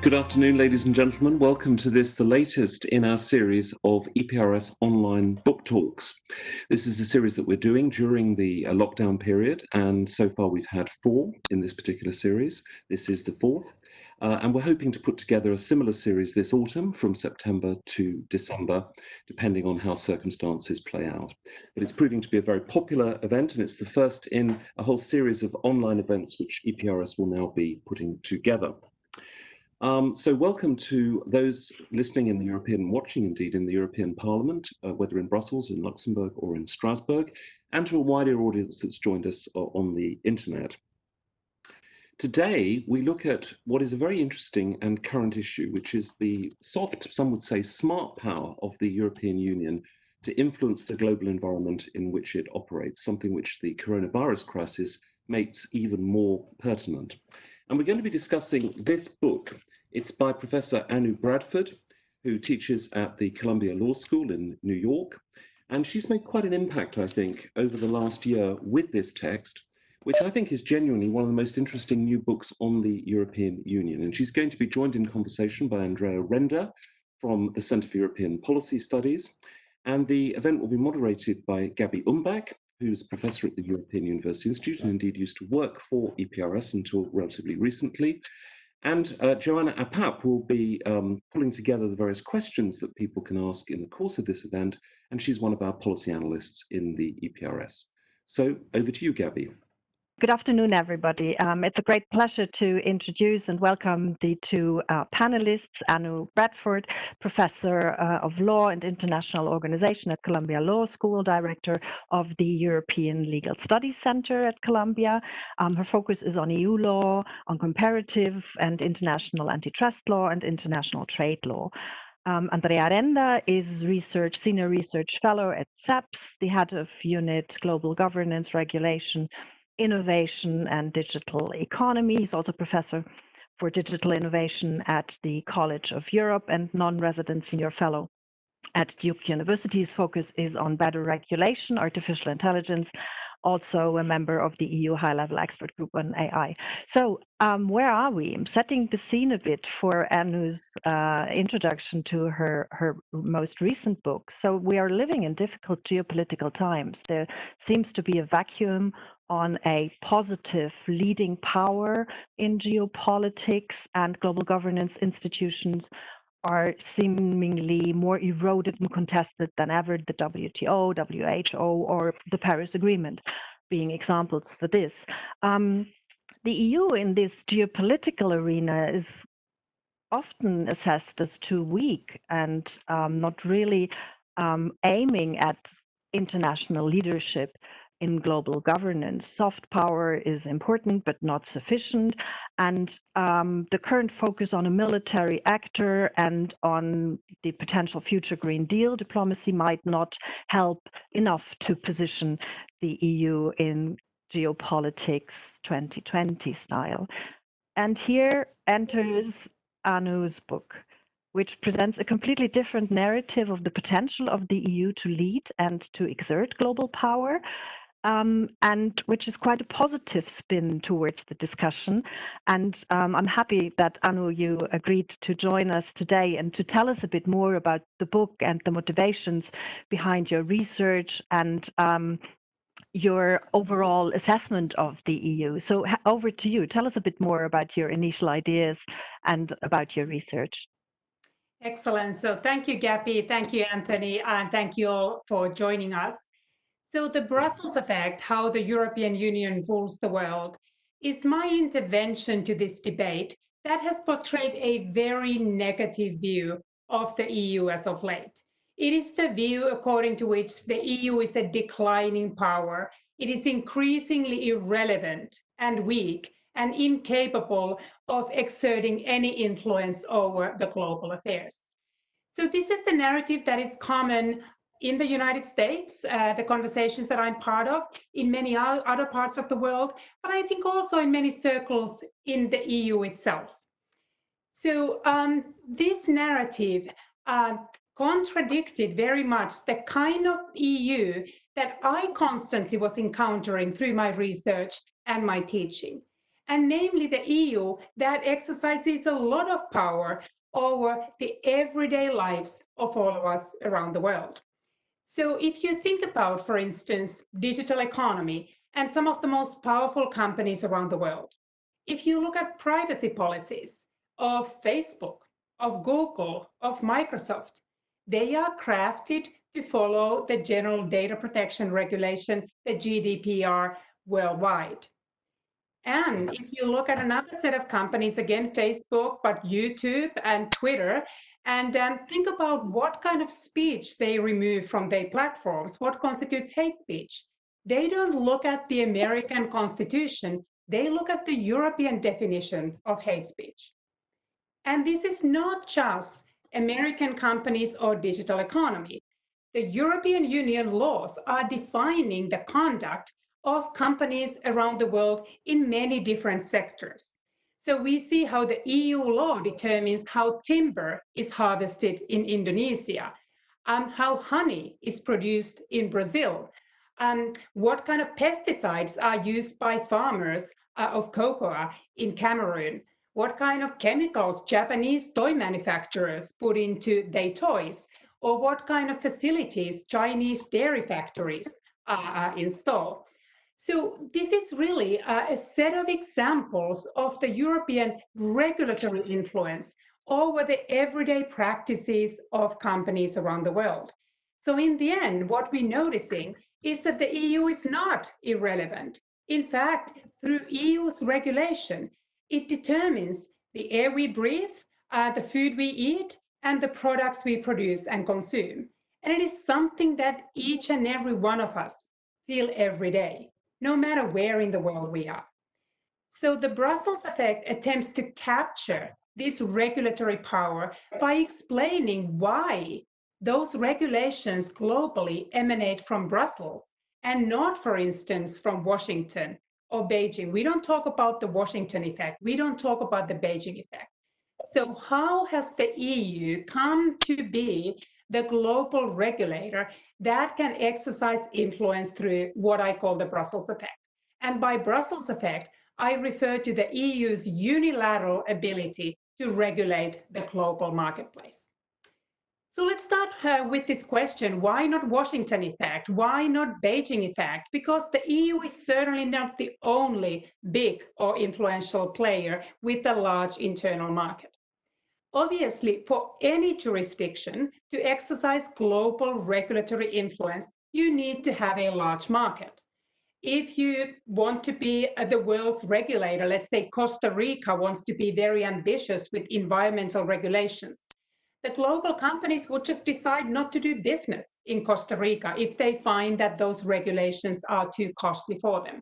Good afternoon, ladies and gentlemen. Welcome to the latest in our series of EPRS online book talks. This is a series that we're doing during the lockdown period, and so far we've had 4 in this particular series. This is the 4th, and we're hoping to put together a similar series this autumn from September to December, depending on how circumstances play out. But it's proving to be a very popular event, and it's the first in a whole series of online events which EPRS will now be putting together. So welcome to those listening in the European, watching indeed in the European Parliament, whether in Brussels, in Luxembourg or in Strasbourg, and to a wider audience that's joined us on the internet. Today, we look at what is a very interesting and current issue, which is the soft, some would say smart power of the European Union to influence the global environment in which it operates, something which the coronavirus crisis makes even more pertinent. And we're going to be discussing this book. It's by Professor Anu Bradford, who teaches at the Columbia Law School in New York. And she's made quite an impact, I think, over the last year with this text, which I think is genuinely one of the most interesting new books on the European Union. And she's going to be joined in conversation by Andrea Renda from the Centre for European Policy Studies. And the event will be moderated by Gabi Umbach, who's a professor at the European University Institute and indeed used to work for EPRS until relatively recently. And Joanna Apap will be pulling together the various questions that people can ask in the course of this event, and she's one of our policy analysts in the EPRS. So over to you, Gabi. Good afternoon, everybody. It's a great pleasure to introduce and welcome the 2 panelists, Anu Bradford, Professor of Law and International Organization at Columbia Law School, Director of the European Legal Studies Center at Columbia. Her focus is on EU law, on comparative and international antitrust law and international trade law. Andrea Renda is Senior Research Fellow at CEPS, the head of Unit Global Governance, Regulation, Innovation and Digital Economy. He's also professor for digital innovation at the College of Europe and non-resident senior fellow at Duke University. His focus is on better regulation, artificial intelligence, also a member of the EU high-level expert group on AI. So where are we? I'm setting the scene a bit for Anu's introduction to her most recent book. So we are living in difficult geopolitical times. There seems to be a vacuum on a positive leading power in geopolitics, and global governance institutions are seemingly more eroded and contested than ever, the WTO, WHO, or the Paris Agreement being examples for this. The EU in this geopolitical arena is often assessed as too weak and not really aiming at international leadership in global governance. Soft power is important, but not sufficient. And the current focus on a military actor and on the potential future Green Deal diplomacy might not help enough to position the EU in geopolitics 2020 style. And here enters Anu's book, which presents a completely different narrative of the potential of the EU to lead and to exert global power, and which is quite a positive spin towards the discussion. And I'm happy that, Anu, you agreed to join us today and to tell us a bit more about the book and the motivations behind your research and your overall assessment of the EU. So over to you. Tell us a bit more about your initial ideas and about your research. Excellent. So thank you, Gabi. Thank you, Anthony. And thank you all for joining us. So the Brussels effect, how the European Union rules the world, is my intervention to this debate that has portrayed a very negative view of the EU as of late. It is the view according to which the EU is a declining power. It is increasingly irrelevant and weak and incapable of exerting any influence over the global affairs. So this is the narrative that is common in the United States, the conversations that I'm part of, in many other parts of the world, but I think also in many circles in the EU itself. So this narrative contradicted very much the kind of EU that I constantly was encountering through my research and my teaching. and namely the EU that exercises a lot of power over the everyday lives of all of us around the world. So if you think about, for instance, digital economy and some of the most powerful companies around the world, if you look at privacy policies of Facebook, of Google, of Microsoft, they are crafted to follow the General Data Protection Regulation, the GDPR, worldwide. And if you look at another set of companies, again, Facebook, but YouTube and Twitter, and think about what kind of speech they remove from their platforms, what constitutes hate speech. They don't look at the American Constitution, they look at the European definition of hate speech. And this is not just American companies or digital economy. The European Union laws are defining the conduct of companies around the world in many different sectors. So we see how the EU law determines how timber is harvested in Indonesia, how honey is produced in Brazil, what kind of pesticides are used by farmers of cocoa in Cameroon, what kind of chemicals Japanese toy manufacturers put into their toys, or what kind of facilities Chinese dairy factories install. So this is really a set of examples of the European regulatory influence over the everyday practices of companies around the world. So in the end, what we're noticing is that the EU is not irrelevant. In fact, through EU's regulation, it determines the air we breathe, the food we eat, and the products we produce and consume. And it is something that each and every one of us feel every day, no matter where in the world we are. So the Brussels effect attempts to capture this regulatory power by explaining why those regulations globally emanate from Brussels and not, for instance, from Washington or Beijing. We don't talk about the Washington effect. We don't talk about the Beijing effect. So how has the EU come to be the global regulator that can exercise influence through what I call the Brussels effect? And by Brussels effect, I refer to the EU's unilateral ability to regulate the global marketplace. So let's start with this question, why not Washington effect? Why not Beijing effect? Because the EU is certainly not the only big or influential player with a large internal market. Obviously, for any jurisdiction to exercise global regulatory influence, you need to have a large market. If you want to be the world's regulator, let's say Costa Rica wants to be very ambitious with environmental regulations, the global companies would just decide not to do business in Costa Rica if they find that those regulations are too costly for them.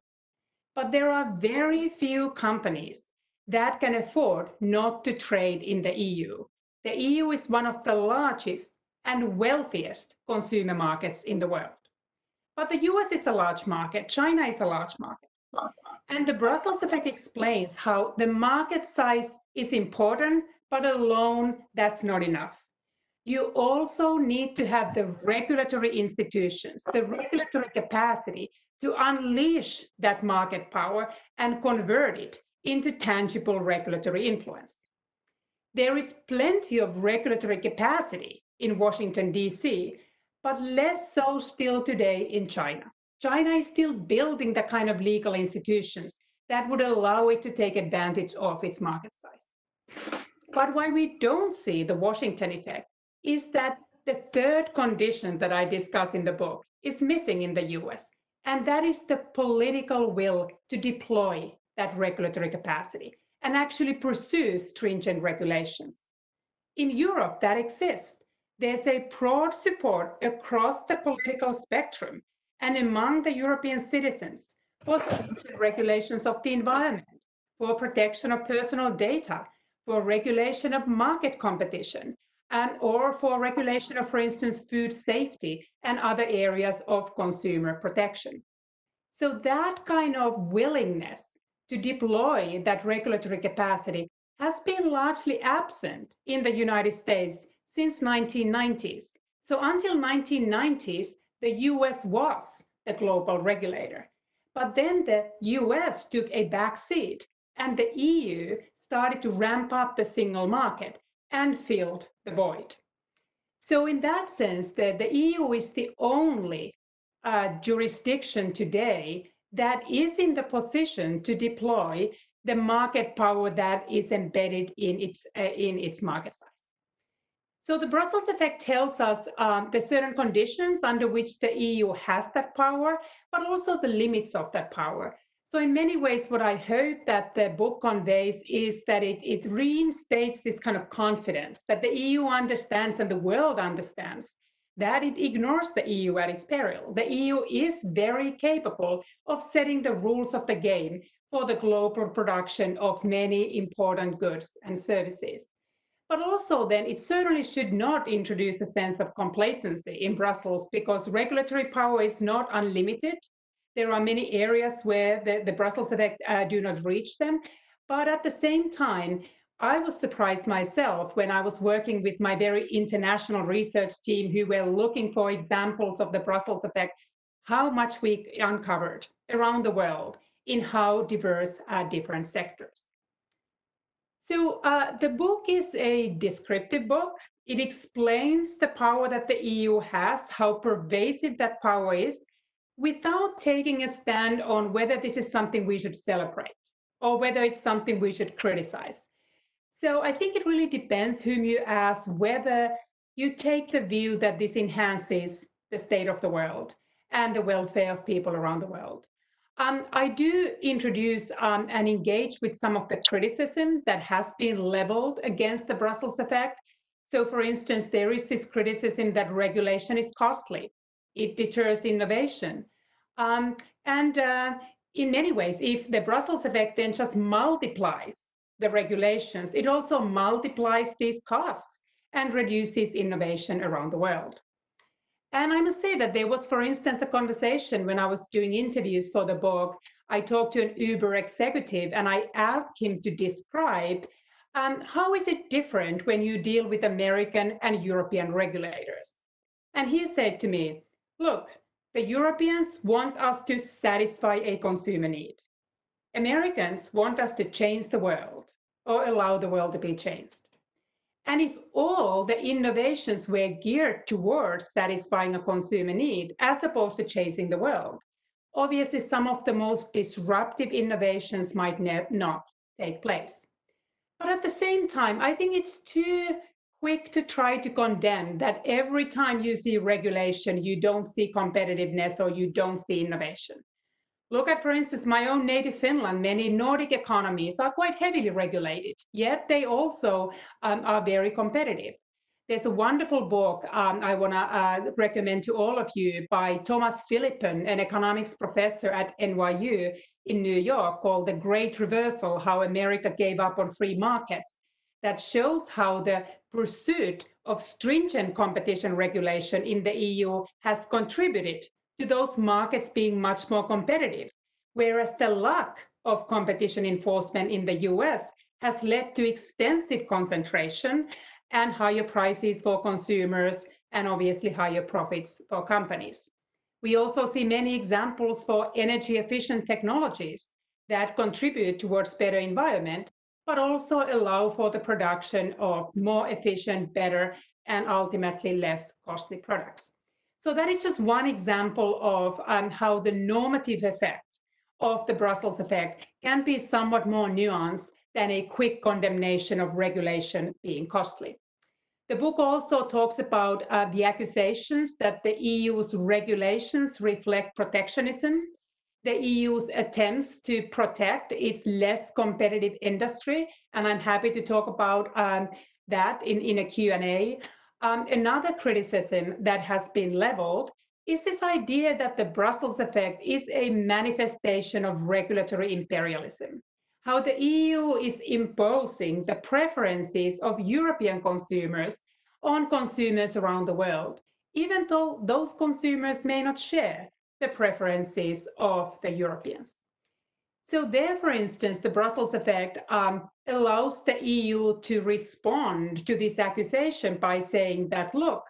But there are very few companies that can afford not to trade in the EU. The EU is one of the largest and wealthiest consumer markets in the world. But the US is a large market, China is a large market. And the Brussels effect explains how the market size is important, but alone that's not enough. You also need to have the regulatory institutions, the regulatory capacity to unleash that market power and convert it into tangible regulatory influence. There is plenty of regulatory capacity in Washington, D.C., but less so still today in China. China is still building the kind of legal institutions that would allow it to take advantage of its market size. But why we don't see the Washington effect is that the third condition that I discuss in the book is missing in the US, and that is the political will to deploy that regulatory capacity and actually pursue stringent regulations. In Europe, that exists. There's a broad support across the political spectrum and among the European citizens for stringent regulations of the environment, for protection of personal data, for regulation of market competition, or for regulation of, for instance, food safety and other areas of consumer protection. So that kind of willingness to deploy that regulatory capacity has been largely absent in the United States since 1990s. So until 1990s, the US was the global regulator. But then the US took a back seat and the EU started to ramp up the single market and filled the void. So in that sense, the EU is the only jurisdiction today that is in the position to deploy the market power that is embedded in its market size. So the Brussels effect tells us the certain conditions under which the EU has that power, but also the limits of that power. So in many ways, what I hope that the book conveys is that it reinstates this kind of confidence that the EU understands and the world understands that it ignores the EU at its peril. The EU is very capable of setting the rules of the game for the global production of many important goods and services. But also then it certainly should not introduce a sense of complacency in Brussels because regulatory power is not unlimited. There are many areas where the Brussels effect do not reach them. But at the same time, I was surprised myself when I was working with my very international research team who were looking for examples of the Brussels effect, how much we uncovered around the world in how diverse are different sectors. So the book is a descriptive book. It explains the power that the EU has, how pervasive that power is, without taking a stand on whether this is something we should celebrate or whether it's something we should criticize. So I think it really depends whom you ask, whether you take the view that this enhances the state of the world and the welfare of people around the world. I do introduce and engage with some of the criticism that has been leveled against the Brussels effect. So, for instance, there is this criticism that regulation is costly. It deters innovation. And in many ways, if the Brussels effect then just multiplies the regulations, it also multiplies these costs and reduces innovation around the world. And I must say that there was, for instance, a conversation when I was doing interviews for the book. I talked to an Uber executive and I asked him to describe how is it different when you deal with American and European regulators. And he said to me, look, the Europeans want us to satisfy a consumer need. Americans want us to change the world or allow the world to be changed. And if all the innovations were geared towards satisfying a consumer need as opposed to chasing the world, obviously some of the most disruptive innovations might not take place. But at the same time, I think it's too quick to try to condemn that every time you see regulation, you don't see competitiveness or you don't see innovation. Look at, for instance, my own native Finland. Many Nordic economies are quite heavily regulated, yet they also are very competitive. There's a wonderful book I want to recommend to all of you by Thomas Philippon, an economics professor at NYU in New York, called The Great Reversal, How America Gave Up on Free Markets, that shows how the pursuit of stringent competition regulation in the EU has contributed to those markets being much more competitive, whereas the lack of competition enforcement in the US has led to extensive concentration and higher prices for consumers and obviously higher profits for companies. We also see many examples for energy efficient technologies that contribute towards better environment, but also allow for the production of more efficient, better, and ultimately less costly products. So that is just one example of how the normative effect of the Brussels effect can be somewhat more nuanced than a quick condemnation of regulation being costly. The book also talks about the accusations that the EU's regulations reflect protectionism, the EU's attempts to protect its less competitive industry, and I'm happy to talk about that in a Q&A. Another criticism that has been leveled is this idea that the Brussels effect is a manifestation of regulatory imperialism, how the EU is imposing the preferences of European consumers on consumers around the world, even though those consumers may not share the preferences of the Europeans. So there, for instance, the Brussels effect allows the EU to respond to this accusation by saying that, look,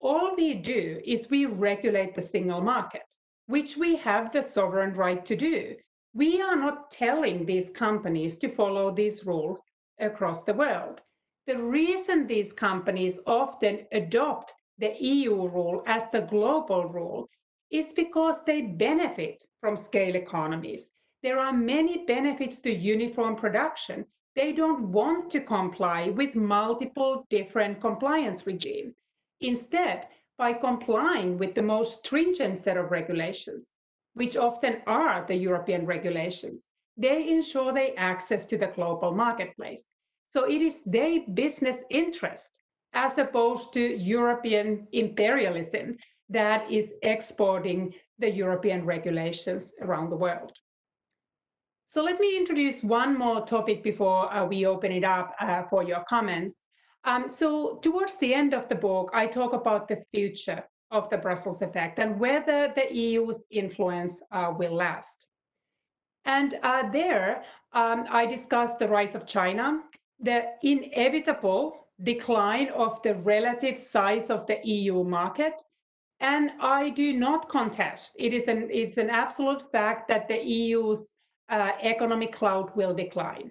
all we do is we regulate the single market, which we have the sovereign right to do. We are not telling these companies to follow these rules across the world. The reason these companies often adopt the EU rule as the global rule is because they benefit from scale economies. There are many benefits to uniform production. They don't want to comply with multiple different compliance regimes. Instead, by complying with the most stringent set of regulations, which often are the European regulations, they ensure their access to the global marketplace. So it is their business interest, as opposed to European imperialism, that is exporting the European regulations around the world. So let me introduce one more topic before we open it up for your comments. So towards the end of the book, I talk about the future of the Brussels effect and whether the EU's influence will last. And there, I discussed the rise of China, the inevitable decline of the relative size of the EU market. And I do not contest, it's an absolute fact that the EU's economic clout will decline.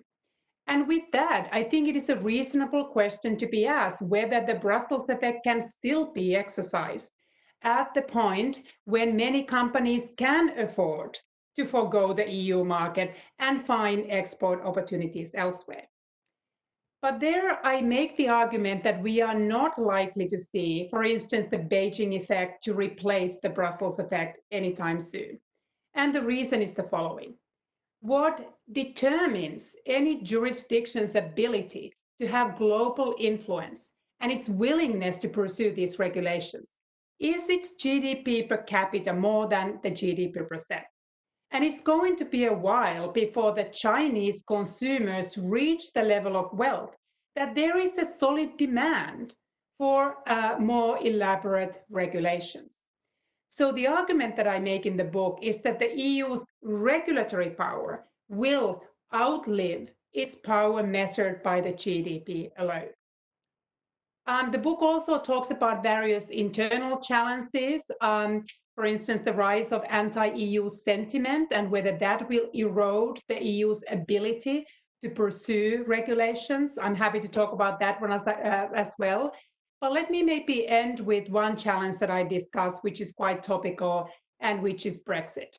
And with that, I think it is a reasonable question to be asked whether the Brussels effect can still be exercised at the point when many companies can afford to forgo the EU market and find export opportunities elsewhere. But there I make the argument that we are not likely to see, for instance, the Beijing effect to replace the Brussels effect anytime soon. And the reason is the following. What determines any jurisdiction's ability to have global influence and its willingness to pursue these regulations is its GDP per capita more than the GDP percent. And it's going to be a while before the Chinese consumers reach the level of wealth that there is a solid demand for more elaborate regulations. So the argument that I make in the book is that the EU's regulatory power will outlive its power measured by the GDP alone. The book also talks about various internal challenges, for instance, the rise of anti-EU sentiment and whether that will erode the EU's ability to pursue regulations. I'm happy to talk about that one as well. But let me maybe end with one challenge that I discussed, which is quite topical, and which is Brexit.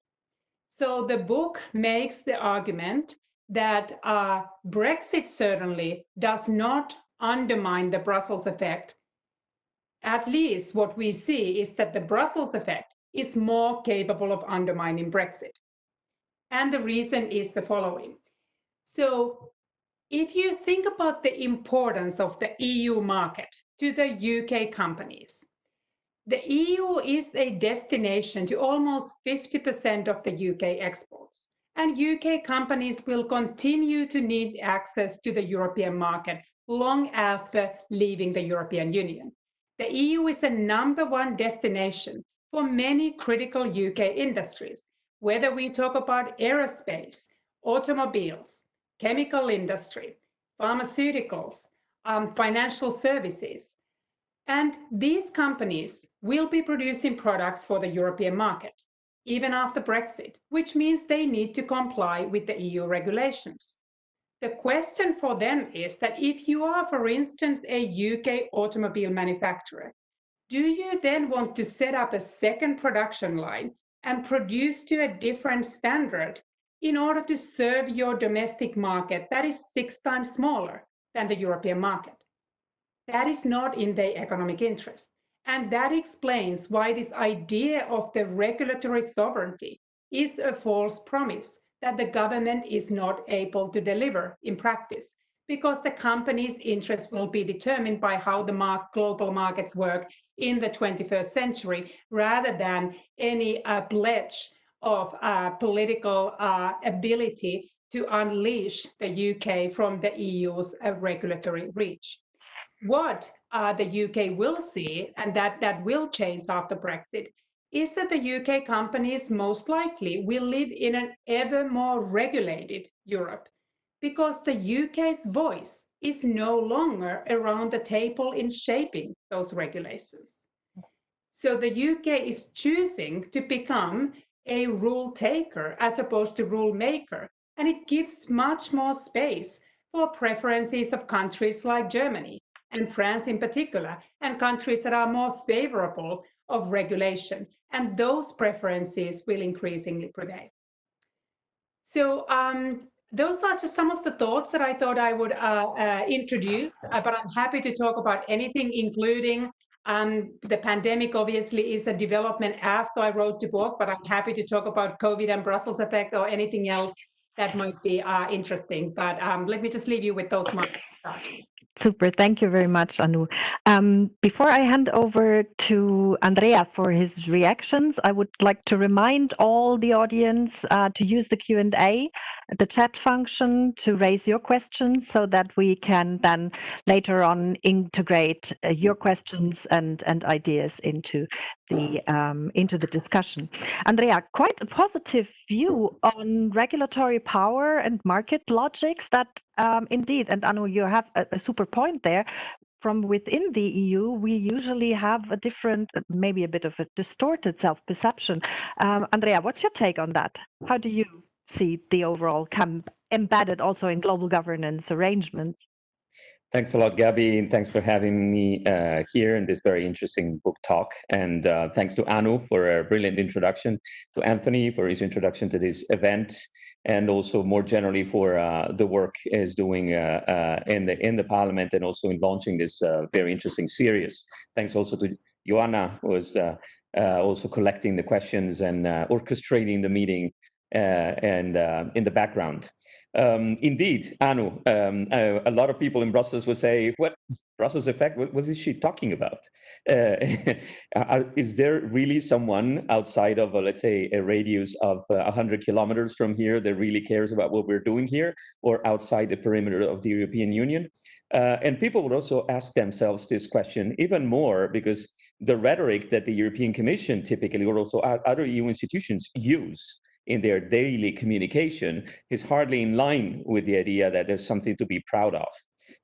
So the book makes the argument that Brexit certainly does not undermine the Brussels effect. At least what we see is that the Brussels effect is more capable of undermining Brexit. And the reason is the following. So if you think about the importance of the EU market to the UK companies, the EU is a destination to almost 50% of the UK exports. And UK companies will continue to need access to the European market long after leaving the European Union. The EU is the #1 destination for many critical UK industries, whether we talk about aerospace, automobiles, chemical industry, pharmaceuticals, financial services. And these companies will be producing products for the European market, even after Brexit, which means they need to comply with the EU regulations. The question for them is that if you are, for instance, a UK automobile manufacturer, do you then want to set up a second production line and produce to a different standard in order to serve your domestic market that is 6 times smaller than the European market? That is not in their economic interest. And that explains why this idea of the regulatory sovereignty is a false promise that the government is not able to deliver in practice, because the company's interests will be determined by how the global markets work in the 21st century, rather than any pledge of political ability to unleash the UK from the EU's regulatory reach. What the UK will see, and that will change after Brexit, is that the UK companies most likely will live in an ever more regulated Europe, because the UK's voice is no longer around the table in shaping those regulations. So the UK is choosing to become a rule taker as opposed to rule maker. And it gives much more space for preferences of countries like Germany and France in particular, and countries that are more favorable of regulation. And those preferences will increasingly prevail. So those are just some of the thoughts that I thought I would introduce, but I'm happy to talk about anything, including the pandemic obviously is a development after I wrote the book, but I'm happy to talk about COVID and Brussels effect or anything else that might be interesting. But let me just leave you with those marks to start. Super. Thank you very much, Anu. Before I hand over to Andrea for his reactions, I would like to remind all the audience to use the Q&A, the chat function, to raise your questions so that we can then later on integrate your questions and ideas into the discussion. Andrea, quite a positive view on regulatory power and market logics that indeed, and Anu, you have a super point there. From within the EU, we usually have a different, maybe a bit of a distorted self-perception. Andrea, what's your take on that? How do you see the overall embedded also in global governance arrangements? Thanks a lot, Gabby, and thanks for having me here in this very interesting book talk. And thanks to Anu for a brilliant introduction, to Anthony for his introduction to this event, and also more generally for the work he's doing in the Parliament and also in launching this very interesting series. Thanks also to Joanna, who was also collecting the questions and orchestrating the meeting and in the background. Indeed, Anu, a lot of people in Brussels would say, what Brussels effect, what is she talking about? Is there really someone outside of, let's say, a radius of 100 kilometers from here that really cares about what we're doing here, or outside the perimeter of the European Union? And people would also ask themselves this question even more because the rhetoric that the European Commission typically, or also other EU institutions use in their daily communication is hardly in line with the idea that there's something to be proud of.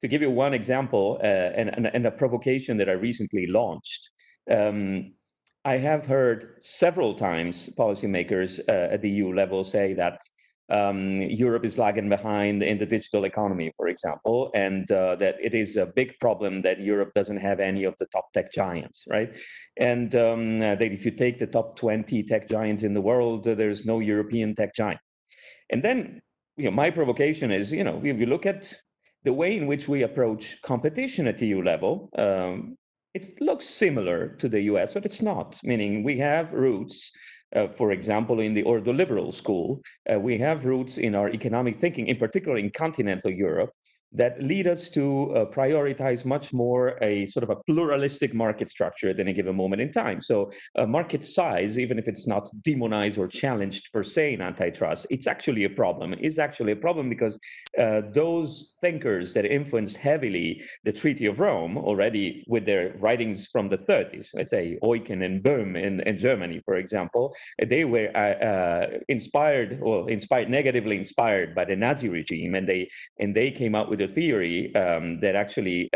To give you one example, and a provocation that I recently launched, I have heard several times policymakers at the EU level say that Europe is lagging behind in the digital economy, for example, and that it is a big problem that Europe doesn't have any of the top tech giants, right? And that if you take the top 20 tech giants in the world, there's no European tech giant. And then, my provocation is, if you look at the way in which we approach competition at EU level, it looks similar to the US, but it's not, meaning we have roots. For example, in the ordoliberal school, we have roots in our economic thinking, in particular in continental Europe, that lead us to prioritize much more a sort of a pluralistic market structure at any given moment in time. So market size, even if it's not demonized or challenged per se in antitrust, it's actually a problem. It's actually a problem because those thinkers that influenced heavily the Treaty of Rome already with their writings from the 30s, let's say Eucken and Böhm in Germany, for example, they were negatively inspired by the Nazi regime, and they came out with a theory that actually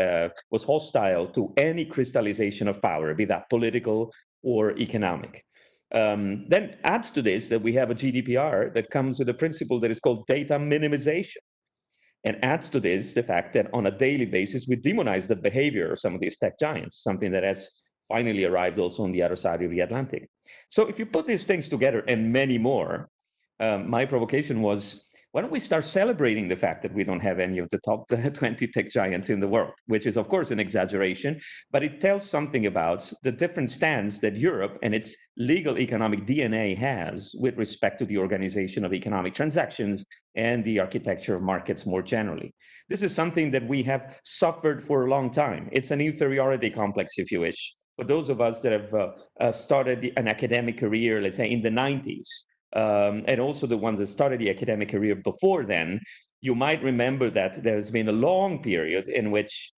was hostile to any crystallization of power, be that political or economic. Then adds to this that we have a GDPR that comes with a principle that is called data minimization. And adds to this the fact that on a daily basis, we demonize the behavior of some of these tech giants, something that has finally arrived also on the other side of the Atlantic. So if you put these things together and many more, my provocation was, why don't we start celebrating the fact that we don't have any of the top 20 tech giants in the world, which is, of course, an exaggeration, but it tells something about the different stance that Europe and its legal economic DNA has with respect to the organization of economic transactions and the architecture of markets more generally. This is something that we have suffered for a long time. It's an inferiority complex, if you wish. For those of us that have started an academic career, let's say in the 90s, and also the ones that started the academic career before then, you might remember that there's been a long period in which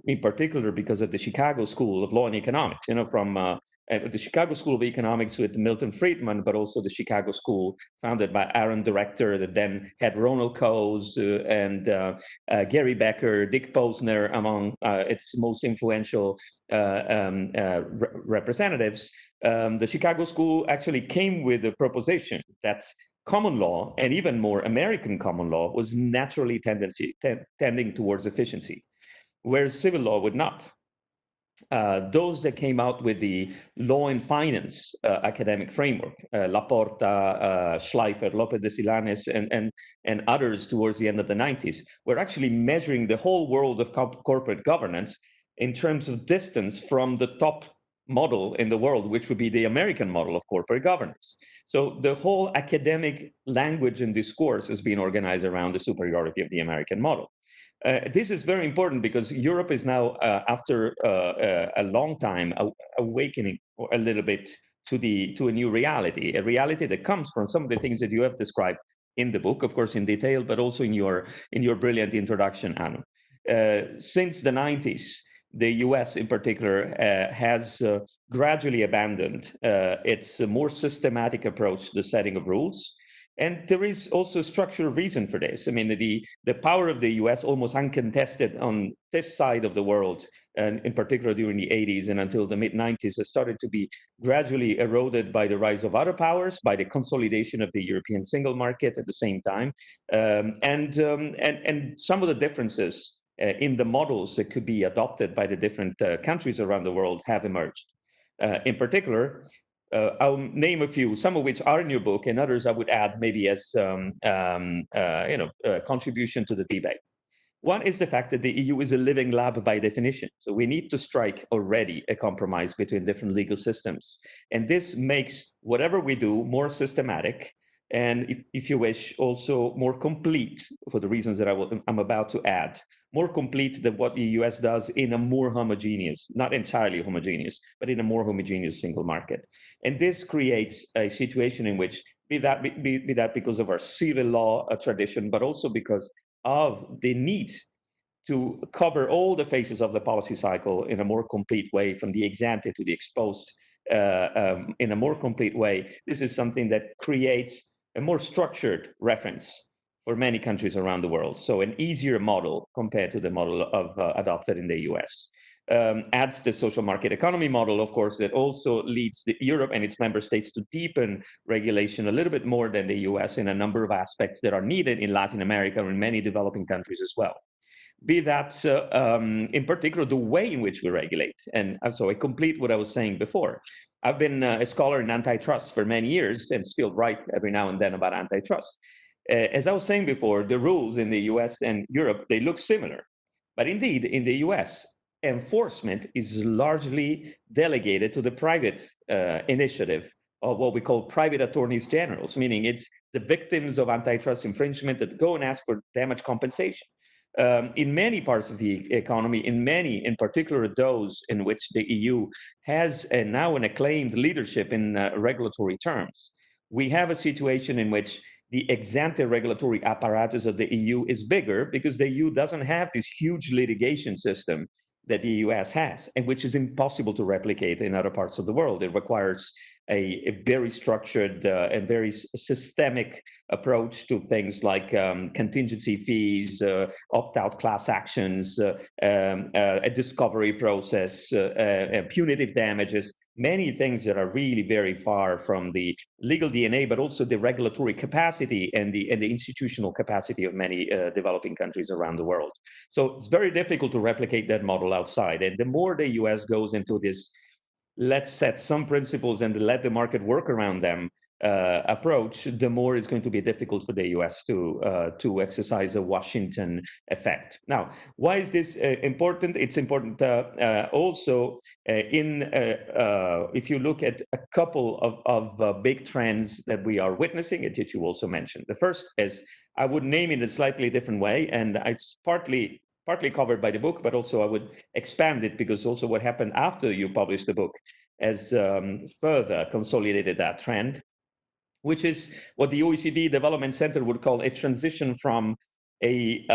in particular because of the Chicago School of Law and Economics, from the Chicago School of Economics with Milton Friedman, but also the Chicago School founded by Aaron Director that then had Ronald Coase and Gary Becker, Dick Posner among its most influential representatives. The Chicago School actually came with a proposition that common law, and even more American common law, was naturally tending towards efficiency, whereas civil law would not. Those that came out with the law and finance academic framework, Laporta, Schleifer, Lopez de Silanes, and others towards the end of the 90s, were actually measuring the whole world of corporate governance in terms of distance from the top model in the world, which would be the American model of corporate governance. So the whole academic language and discourse has been organized around the superiority of the American model. This is very important because Europe is now, after a long time, awakening a little bit to a new reality, a reality that comes from some of the things that you have described in the book, of course, in detail, but also in your brilliant introduction, Anu. Since the 90s, the US in particular has gradually abandoned its more systematic approach to the setting of rules. And there is also a structural reason for this. I mean, the power of the US, almost uncontested on this side of the world, and in particular during the 80s and until the mid-90s, has started to be gradually eroded by the rise of other powers, by the consolidation of the European single market at the same time, and some of the differences in the models that could be adopted by the different countries around the world have emerged. In particular, I'll name a few, some of which are in your book, and others I would add maybe as contribution to the debate. One is the fact that the EU is a living lab by definition. So we need to strike already a compromise between different legal systems. And this makes whatever we do more systematic, and if you wish, also more complete for the reasons that I'm about to add, more complete than what the US does in a more homogeneous, not entirely homogeneous, but in a more homogeneous single market. And this creates a situation in which, be that because of our civil law tradition, but also because of the need to cover all the phases of the policy cycle in a more complete way, from the ex ante to the ex post, in a more complete way. This is something that creates a more structured reference for many countries around the world. So an easier model compared to the model of adopted in the US. Adds the social market economy model, of course, that also leads Europe and its member states to deepen regulation a little bit more than the US in a number of aspects that are needed in Latin America and many developing countries as well. Be that in particular the way in which we regulate. And so I complete what I was saying before. I've been a scholar in antitrust for many years and still write every now and then about antitrust. As I was saying before, the rules in the US and Europe, they look similar. But indeed, in the US, enforcement is largely delegated to the private initiative of what we call private attorneys generals, meaning it's the victims of antitrust infringement that go and ask for damage compensation. In many parts of the economy, in particular those in which the EU has now an acclaimed leadership in regulatory terms, we have a situation in which the ex ante regulatory apparatus of the EU is bigger because the EU doesn't have this huge litigation system that the US has, and which is impossible to replicate in other parts of the world. It requires a very structured and very systemic approach to things like contingency fees, opt-out class actions, a discovery process, punitive damages, many things that are really very far from the legal DNA, but also the regulatory capacity and the institutional capacity of many developing countries around the world. So it's very difficult to replicate that model outside. And the more the US goes into this, let's set some principles and let the market work around them approach, the more it's going to be difficult for the US to exercise a Washington effect. Now, why is this important? It's important also if you look at a couple of big trends that we are witnessing, and that you also mentioned. The first is, I would name it in a slightly different way, and it's partly covered by the book, but also I would expand it because also what happened after you published the book has further consolidated that trend, which is what the OECD Development Center would call a transition from a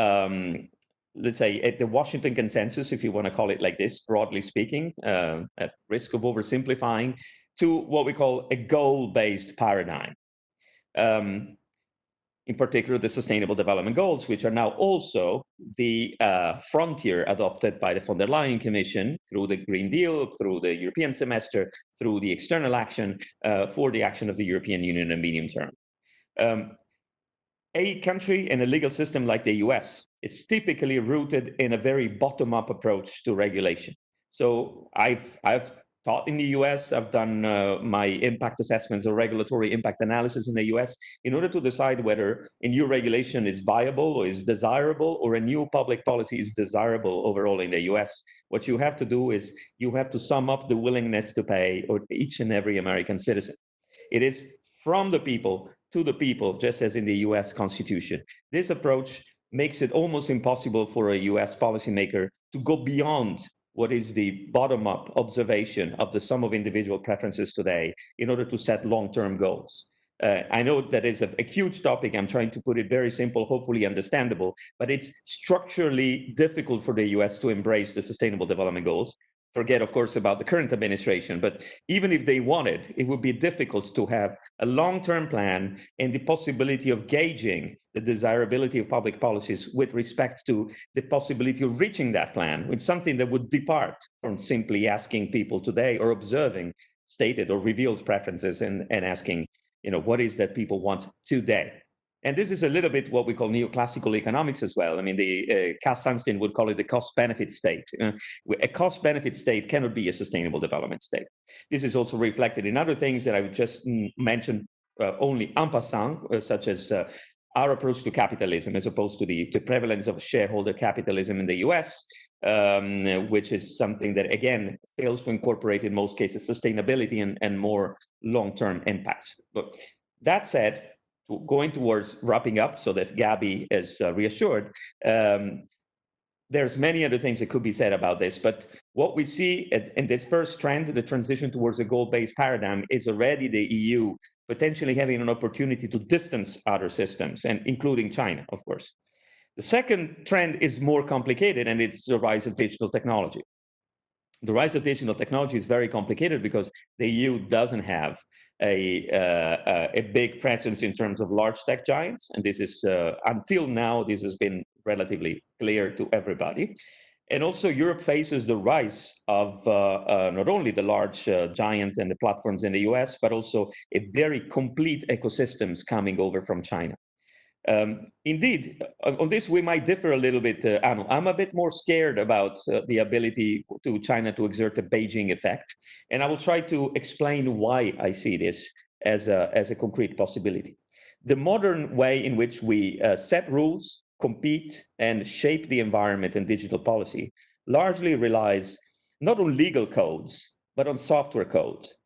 let's say, at the Washington consensus, if you want to call it like this, broadly speaking, at risk of oversimplifying, to what we call a goal-based paradigm. In particular, the Sustainable Development Goals, which are now also the frontier adopted by the von der Leyen Commission through the Green Deal, through the European semester, through the external action for the action of the European Union in the medium term. A country and a legal system like the US is typically rooted in a very bottom-up approach to regulation. So I've taught in the US, I've done my impact assessments or regulatory impact analysis in the US in order to decide whether a new regulation is viable or is desirable, or a new public policy is desirable overall in the US. What you have to do is you have to sum up the willingness to pay of each and every American citizen. It is from the people to the people, just as in the US Constitution. This approach makes it almost impossible for a US policymaker to go beyond what is the bottom-up observation of the sum of individual preferences today in order to set long-term goals. I know that is a huge topic. I'm trying to put it very simple, hopefully understandable, but it's structurally difficult for the US to embrace the Sustainable Development Goals. Forget, of course, about the current administration, but even if they wanted, it would be difficult to have a long-term plan and the possibility of gauging the desirability of public policies with respect to the possibility of reaching that plan with something that would depart from simply asking people today or observing stated or revealed preferences and asking, what is that people want today? And this is a little bit what we call neoclassical economics as well. I mean, Cass Sunstein would call it the cost-benefit state. A cost-benefit state cannot be a sustainable development state. This is also reflected in other things that I would just mention only en passant, such as our approach to capitalism, as opposed to the prevalence of shareholder capitalism in the US, which is something that, again, fails to incorporate in most cases sustainability and more long-term impacts. But that said, going towards wrapping up so that Gabby is reassured, there's many other things that could be said about this, but what we see in this first trend, the transition towards a goal-based paradigm, is already the EU potentially having an opportunity to distance other systems, and including China, of course. The second trend is more complicated, and it's the rise of digital technology. The rise of digital technology is very complicated because the EU doesn't have a big presence in terms of large tech giants, and this is until now this has been relatively clear to everybody. And also Europe faces the rise of not only the large giants and the platforms in the US, but also a very complete ecosystems coming over from China. Indeed, on this we might differ a little bit, Anu. I'm a bit more scared about the ability to China to exert a Beijing effect, and I will try to explain why I see this as a concrete possibility. The modern way in which we set rules, compete, and shape the environment and digital policy largely relies not on legal codes, but on software codes.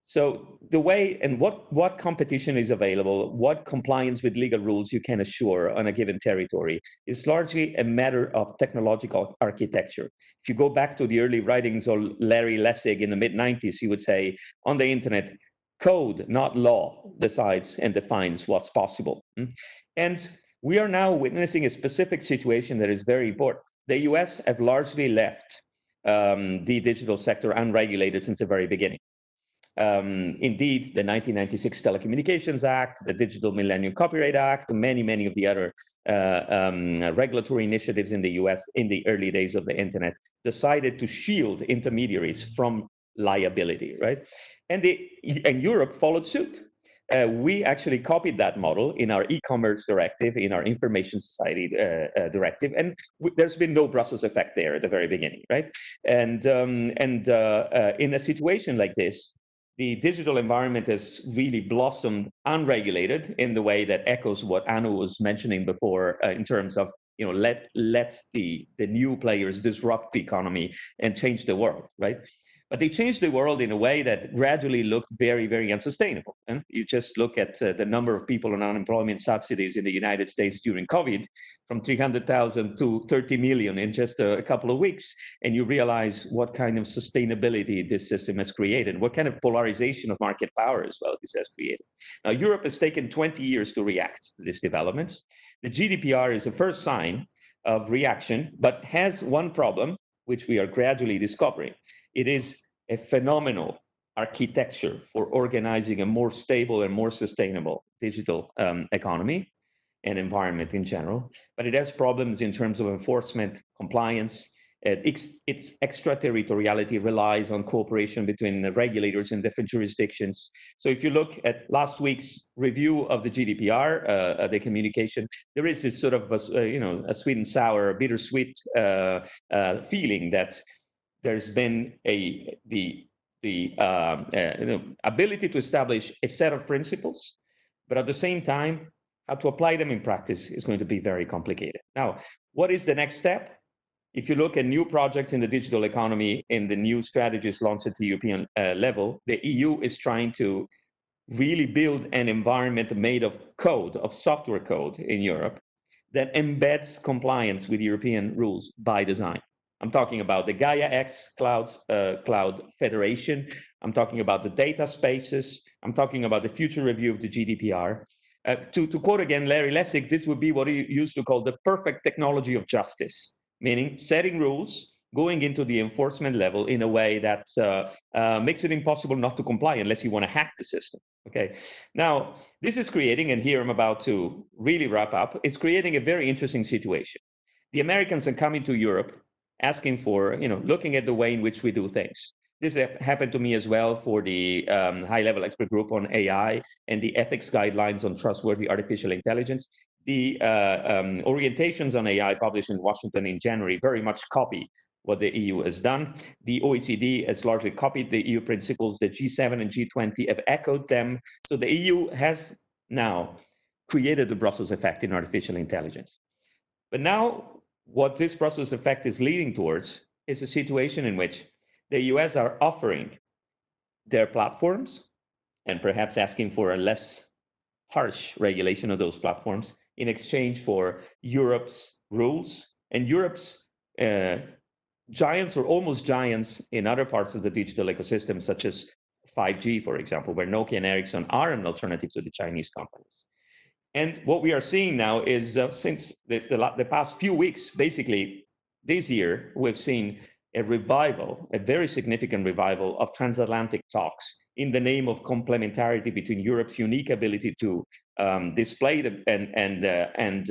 So the way and what competition is available, what compliance with legal rules you can assure on a given territory is largely a matter of technological architecture. If you go back to the early writings of Larry Lessig in the mid-90s, he would say, on the internet, code, not law, decides and defines what's possible. And we are now witnessing a specific situation that is very important. The US have largely left the digital sector unregulated since the very beginning. Indeed, the 1996 Telecommunications Act, the Digital Millennium Copyright Act, many of the other regulatory initiatives in the US in the early days of the internet decided to shield intermediaries from liability, right? And Europe followed suit. We actually copied that model in our e-commerce directive, in our information society directive, and there's been no Brussels effect there at the very beginning, right? And in a situation like this, the digital environment has really blossomed unregulated in the way that echoes what Anu was mentioning before in terms of, let the new players disrupt the economy and change the world, right? But they changed the world in a way that gradually looked very, very unsustainable. And you just look at the number of people on unemployment subsidies in the United States during COVID, from 300,000 to 30 million in just a couple of weeks, and you realize what kind of sustainability this system has created, what kind of polarization of market power as well this has created. Now, Europe has taken 20 years to react to these developments. The GDPR is the first sign of reaction, but has one problem, which we are gradually discovering. It is a phenomenal architecture for organizing a more stable and more sustainable digital economy and environment in general, but it has problems in terms of enforcement, compliance. Its extraterritoriality relies on cooperation between the regulators in different jurisdictions. So if you look at last week's review of the GDPR, the communication, there is this sort of a sweet and sour, bittersweet feeling that there's been the ability to establish a set of principles, but at the same time, how to apply them in practice is going to be very complicated. Now, what is the next step? If you look at new projects in the digital economy in the new strategies launched at the European level, the EU is trying to really build an environment made of code, of software code in Europe that embeds compliance with European rules by design. I'm talking about the Gaia X Cloud Federation. I'm talking about the data spaces. I'm talking about the future review of the GDPR. To quote again Larry Lessig, this would be what he used to call the perfect technology of justice, meaning setting rules, going into the enforcement level in a way that makes it impossible not to comply unless you want to hack the system. Okay. Now, this is creating, and here I'm about to really wrap up, it's creating a very interesting situation. The Americans are coming to Europe asking for, looking at the way in which we do things. This happened to me as well for the high-level expert group on AI and the ethics guidelines on trustworthy artificial intelligence. The orientations on AI published in Washington in January very much copy what the EU has done. The OECD has largely copied the EU principles. The G7 and G20 have echoed them. So the EU has now created the Brussels effect in artificial intelligence. But now what this Brussels effect is leading towards is a situation in which the US are offering their platforms and perhaps asking for a less harsh regulation of those platforms in exchange for Europe's rules and Europe's giants or almost giants in other parts of the digital ecosystem, such as 5G, for example, where Nokia and Ericsson are an alternative to the Chinese companies. And what we are seeing now is since the past few weeks, basically this year, we've seen a revival, a very significant revival of transatlantic talks in the name of complementarity between Europe's unique ability to display and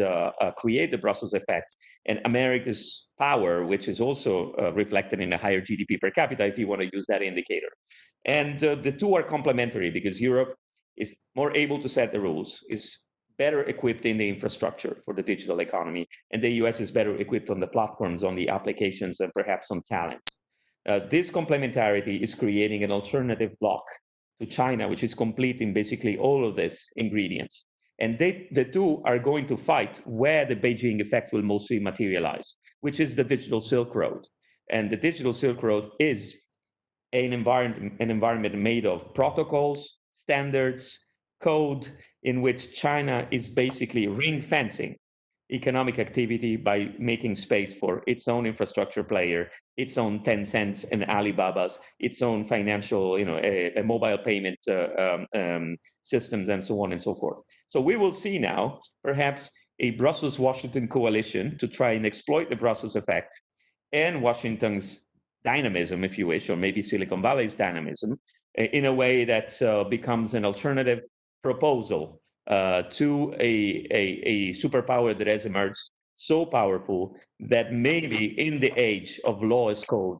create the Brussels effect and America's power, which is also reflected in a higher GDP per capita, if you want to use that indicator. And the two are complementary because Europe is more able to set the rules, is better equipped in the infrastructure for the digital economy, and the US is better equipped on the platforms, on the applications, and perhaps on talent. This complementarity is creating an alternative bloc to China, which is complete in basically all of these ingredients. And the two are going to fight where the Beijing effect will mostly materialize, which is the digital Silk Road. And the digital Silk Road is an environment made of protocols, standards, code, in which China is basically ring-fencing economic activity by making space for its own infrastructure player, its own Tencents and Alibabas, its own financial, a mobile payment systems, and so on and so forth. So we will see now perhaps a Brussels-Washington coalition to try and exploit the Brussels effect and Washington's dynamism, if you wish, or maybe Silicon Valley's dynamism, in a way that becomes an alternative proposal to a superpower that has emerged so powerful that maybe in the age of law as code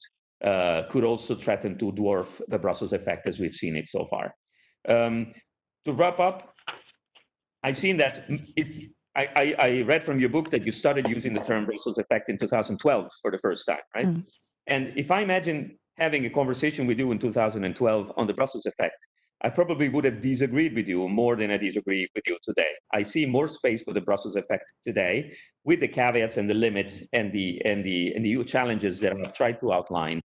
could also threaten to dwarf the Brussels effect as we've seen it so far. To wrap up, I've seen that if I read from your book that you started using the term Brussels effect in 2012 for the first time, right? Mm. And if I imagine having a conversation with you in 2012 on the Brussels effect, I probably would have disagreed with you more than I disagree with you today. I see more space for the Brussels effect today, with the caveats and the limits and the new challenges that I've tried to outline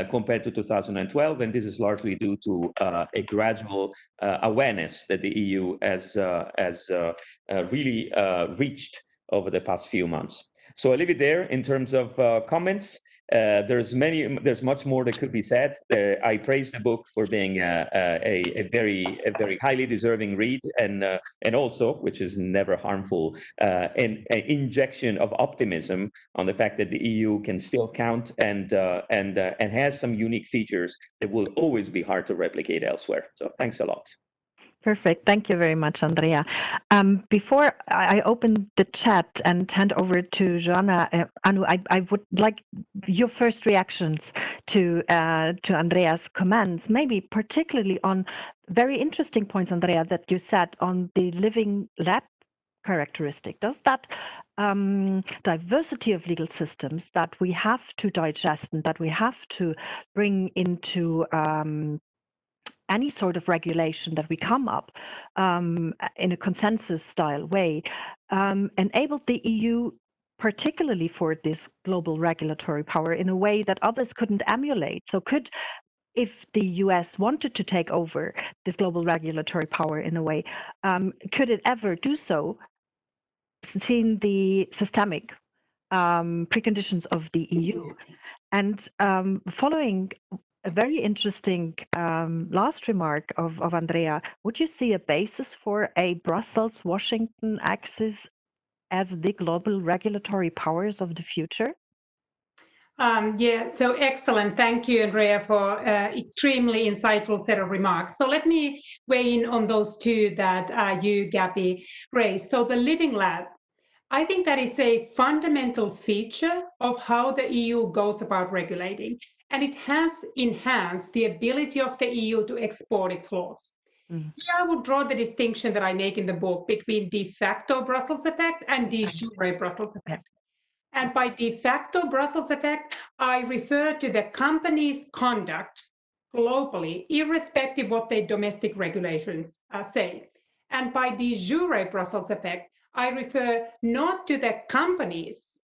compared to 2012, and this is largely due to a gradual awareness that the EU has really reached over the past few months. So I leave it there in terms of comments. There's much more that could be said. I praise the book for being a very highly deserving read, and also, which is never harmful, an injection of optimism on the fact that the EU can still count and has some unique features that will always be hard to replicate elsewhere. So thanks a lot. Perfect. Thank you very much, Andrea. Before I open the chat and hand over to Joanna, Anu, I would like your first reactions to Andrea's comments, maybe particularly on very interesting points, Andrea, that you said on the living lab characteristic. Does that diversity of legal systems that we have to digest and that we have to bring into any sort of regulation that we come up in a consensus style way enabled the EU, particularly for this global regulatory power, in a way that others couldn't emulate? So if the US wanted to take over this global regulatory power in a way, could it ever do so, seeing the systemic preconditions of the EU? And following a very interesting last remark of Andrea, would you see a basis for a Brussels-Washington axis as the global regulatory powers of the future? Yeah, so excellent. Thank you, Andrea, for extremely insightful set of remarks. So let me weigh in on those two that you, Gabby, raised. So the living lab, I think that is a fundamental feature of how the EU goes about regulating, and it has enhanced the ability of the EU to export its laws. Here I would draw the distinction that I make in the book between de facto Brussels effect and de jure Brussels effect. And by de facto Brussels effect, I refer to the company's conduct globally, irrespective what their domestic regulations say. And by de jure Brussels effect, I refer not to the company's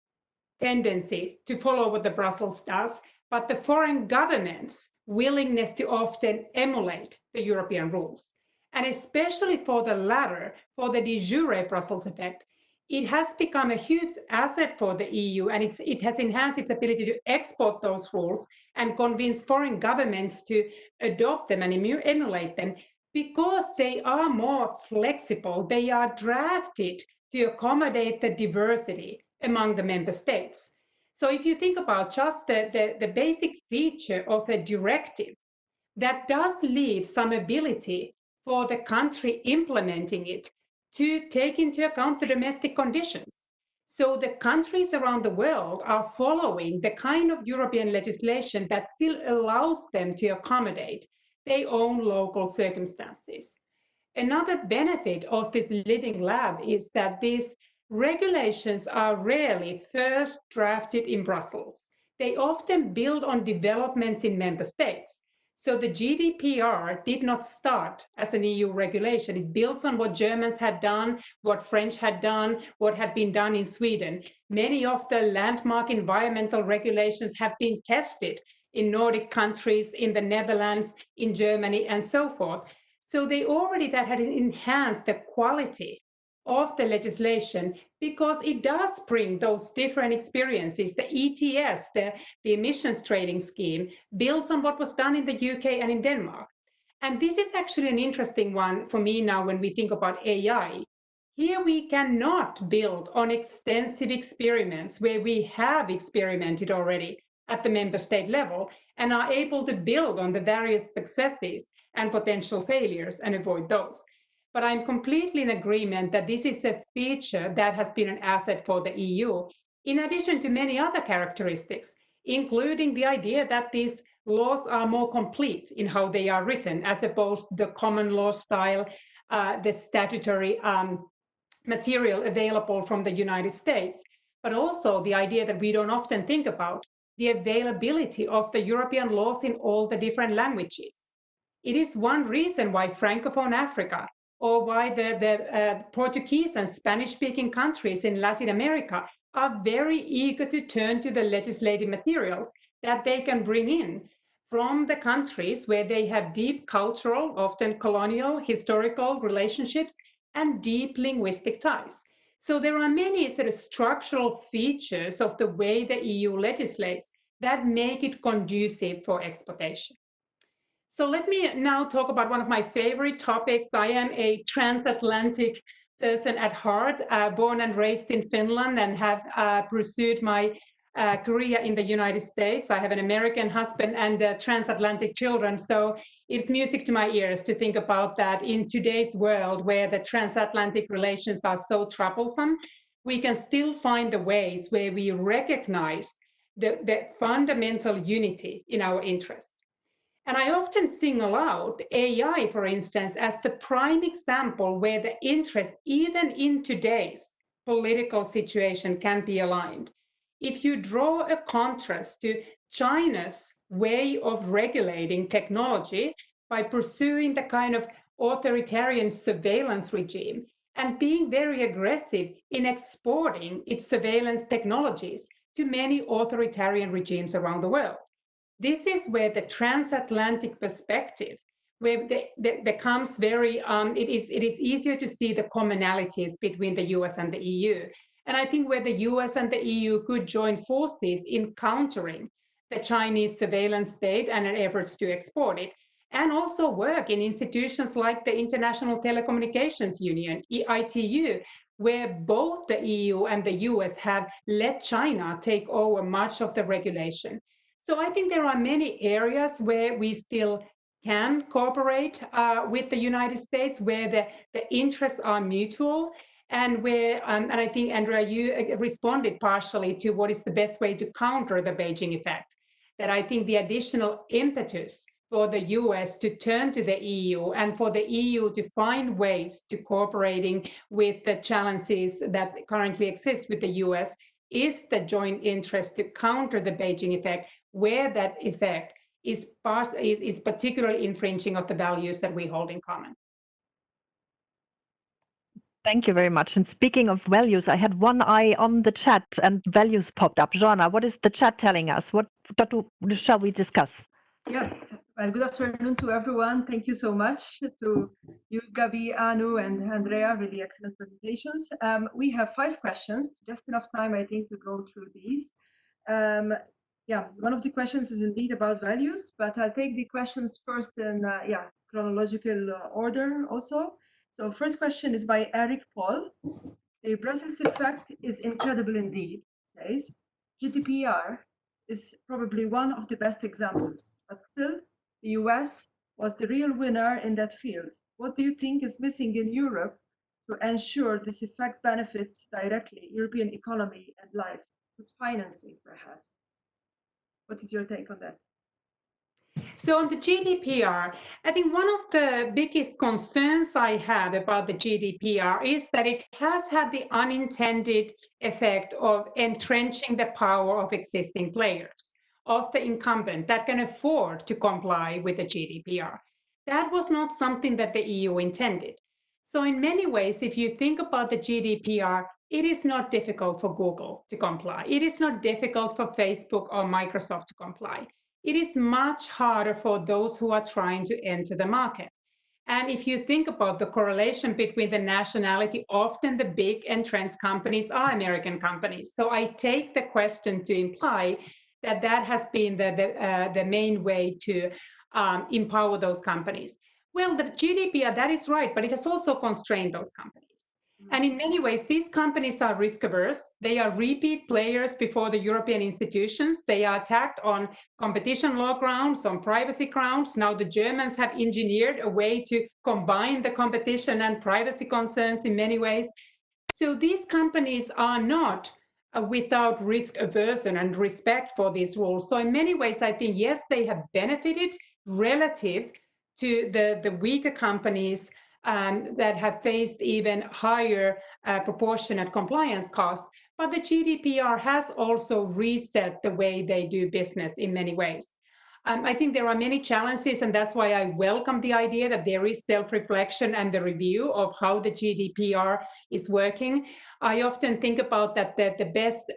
tendency to follow what the Brussels does, but the foreign government's willingness to often emulate the European rules. And especially for the latter, for the de jure Brussels effect, it has become a huge asset for the EU, and it has enhanced its ability to export those rules and convince foreign governments to adopt them and emulate them, because they are more flexible. They are drafted to accommodate the diversity among the member states. So if you think about just the basic feature of a directive, that does leave some ability for the country implementing it to take into account the domestic conditions. So the countries around the world are following the kind of European legislation that still allows them to accommodate their own local circumstances. Another benefit of this living lab is that these regulations are rarely first drafted in Brussels. They often build on developments in member states. So the GDPR did not start as an EU regulation. It builds on what Germans had done, what French had done, what had been done in Sweden. Many of the landmark environmental regulations have been tested in Nordic countries, in the Netherlands, in Germany, and so forth. So they already that had enhanced the quality of the legislation, because it does bring those different experiences. The ETS, the emissions trading scheme, builds on what was done in the UK and in Denmark. And this is actually an interesting one for me now when we think about AI. Here we cannot build on extensive experiments where we have experimented already at the member state level and are able to build on the various successes and potential failures and avoid those. But I'm completely in agreement that this is a feature that has been an asset for the EU, in addition to many other characteristics, including the idea that these laws are more complete in how they are written, as opposed to the common law style, the statutory material available from the United States, but also the idea that we don't often think about, the availability of the European laws in all the different languages. It is one reason why Francophone Africa, or why the Portuguese and Spanish-speaking countries in Latin America are very eager to turn to the legislative materials that they can bring in from the countries where they have deep cultural, often colonial, historical relationships and deep linguistic ties. So there are many sort of structural features of the way the EU legislates that make it conducive for exportation. So let me now talk about one of my favorite topics. I am a transatlantic person at heart, born and raised in Finland, and have pursued my career in the United States. I have an American husband and transatlantic children, so it's music to my ears to think about that in today's world where the transatlantic relations are so troublesome. We can still find the ways where we recognize the fundamental unity in our interests. And I often single out AI, for instance, as the prime example where the interest, even in today's political situation, can be aligned. If you draw a contrast to China's way of regulating technology by pursuing the kind of authoritarian surveillance regime and being very aggressive in exporting its surveillance technologies to many authoritarian regimes around the world. This is where the transatlantic perspective, where there comes very, it is easier to see the commonalities between the US and the EU. And I think where the US and the EU could join forces in countering the Chinese surveillance state and efforts to export it, and also work in institutions like the International Telecommunications Union, ITU, where both the EU and the US have let China take over much of the regulation. So I think there are many areas where we still can cooperate with the United States, where the interests are mutual, and where, and I think, Andrea, you responded partially to what is the best way to counter the Beijing effect, that I think the additional impetus for the US to turn to the EU and for the EU to find ways to cooperating with the challenges that currently exist with the US is the joint interest to counter the Beijing effect, where that effect is particularly infringing of the values that we hold in common. Thank you very much. And speaking of values, I had one eye on the chat and values popped up. Joanna, what is the chat telling us? What shall we discuss? Yeah, well, good afternoon to everyone. Thank you so much to you, Gabi, Anu, and Andrea. Really excellent presentations. We have 5 questions, just enough time, I think, to go through these. Yeah, one of the questions is indeed about values, but I'll take the questions first in chronological order also. So first question is by Eric Paul. The Brussels effect is incredible indeed, says. GDPR is probably one of the best examples, but still the US was the real winner in that field. What do you think is missing in Europe to ensure this effect benefits directly European economy and life? It's financing, perhaps. What is your take on that? So on the GDPR, I think one of the biggest concerns I have about the GDPR is that it has had the unintended effect of entrenching the power of existing players, of the incumbent that can afford to comply with the GDPR. That was not something that the EU intended. So in many ways, if you think about the GDPR, it is not difficult for Google to comply. It is not difficult for Facebook or Microsoft to comply. It is much harder for those who are trying to enter the market. And if you think about the correlation between the nationality, often the big entrenched companies are American companies. So I take the question to imply that that has been the main way to empower those companies. Well, the GDPR, that is right, but it has also constrained those companies. And in many ways, these companies are risk averse. They are repeat players before the European institutions. They are attacked on competition law grounds, on privacy grounds. Now the Germans have engineered a way to combine the competition and privacy concerns in many ways. So these companies are not without risk aversion and respect for these rules. So in many ways, I think, yes, they have benefited relative to the weaker companies that have faced even higher proportionate compliance costs. But the GDPR has also reset the way they do business in many ways. I think there are many challenges, and that's why I welcome the idea that there is self-reflection and the review of how the GDPR is working. I often think about that the best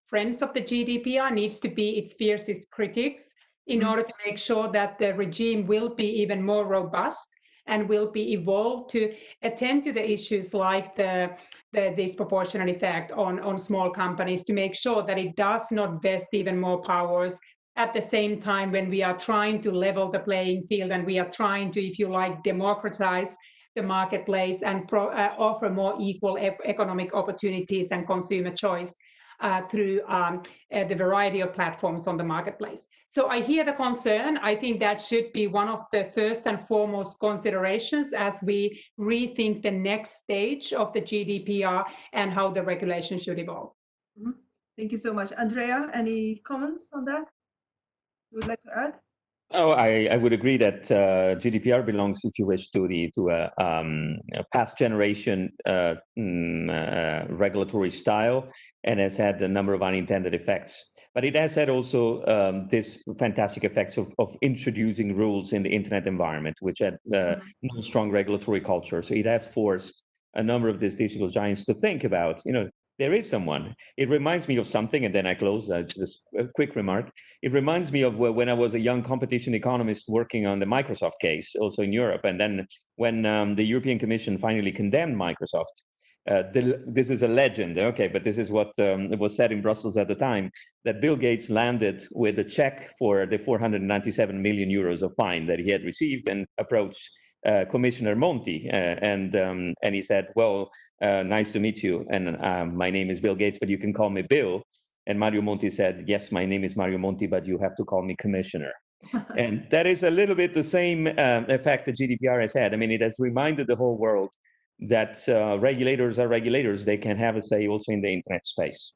friends of the GDPR needs to be its fiercest critics in order to make sure that the regime will be even more robust and will be evolved to attend to the issues like the disproportionate effect on small companies, to make sure that it does not vest even more powers at the same time when we are trying to level the playing field and we are trying to, if you like, democratize the marketplace and offer more equal economic opportunities and consumer choice through the variety of platforms on the marketplace. So I hear the concern. I think that should be one of the first and foremost considerations as we rethink the next stage of the GDPR and how the regulation should evolve. Mm-hmm. Thank you so much. Andrea, any comments on that you would like to add? Oh, I would agree that GDPR belongs, if you wish, to a past generation regulatory style, and has had a number of unintended effects. But it has had also this fantastic effects of introducing rules in the internet environment, which had no strong regulatory culture. So it has forced a number of these digital giants to think about, there is someone. It reminds me of something, and then I close, just a quick remark. It reminds me of when I was a young competition economist working on the Microsoft case, also in Europe. And then when the European Commission finally condemned Microsoft, this is a legend, okay, but this is what was said in Brussels at the time, that Bill Gates landed with a check for the 497 million euros of fine that he had received and approached Commissioner Monti, and he said, well, nice to meet you, and my name is Bill Gates, but you can call me Bill. And Mario Monti said, yes, my name is Mario Monti, but you have to call me Commissioner. And that is a little bit the same effect that GDPR has had. I mean, it has reminded the whole world that regulators are regulators. They can have a say also in the internet space.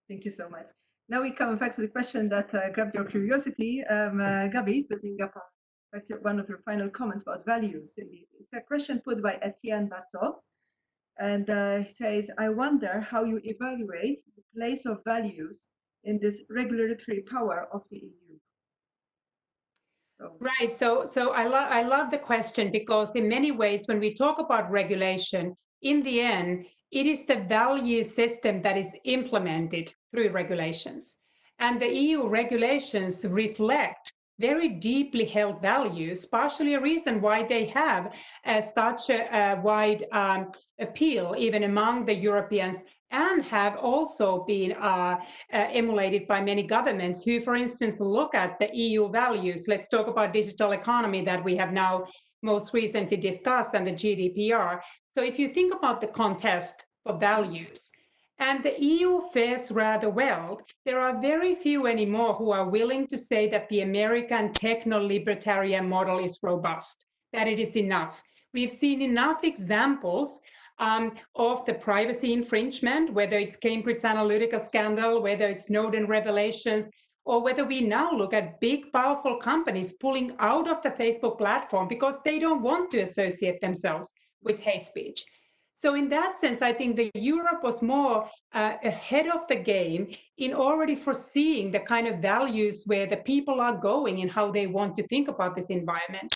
Thank you so much. Now we come back to the question that grabbed your curiosity, Gabi, putting up one of your final comments about values. It's a question put by Etienne Bassot, and he says, I wonder how you evaluate the place of values in this regulatory power of the EU. Right. So I love the question, because in many ways, when we talk about regulation, in the end, it is the value system that is implemented through regulations. And the EU regulations reflect very deeply held values, partially a reason why they have such a wide appeal, even among the Europeans, and have also been emulated by many governments who, for instance, look at the EU values. Let's talk about digital economy that we have now most recently discussed, and the GDPR. So if you think about the contest for values, and the EU fares rather well, there are very few anymore who are willing to say that the American techno-libertarian model is robust, that it is enough. We've seen enough examples of the privacy infringement, whether it's Cambridge Analytica scandal, whether it's Snowden revelations, or whether we now look at big, powerful companies pulling out of the Facebook platform because they don't want to associate themselves with hate speech. So in that sense, I think that Europe was more ahead of the game in already foreseeing the kind of values where the people are going and how they want to think about this environment.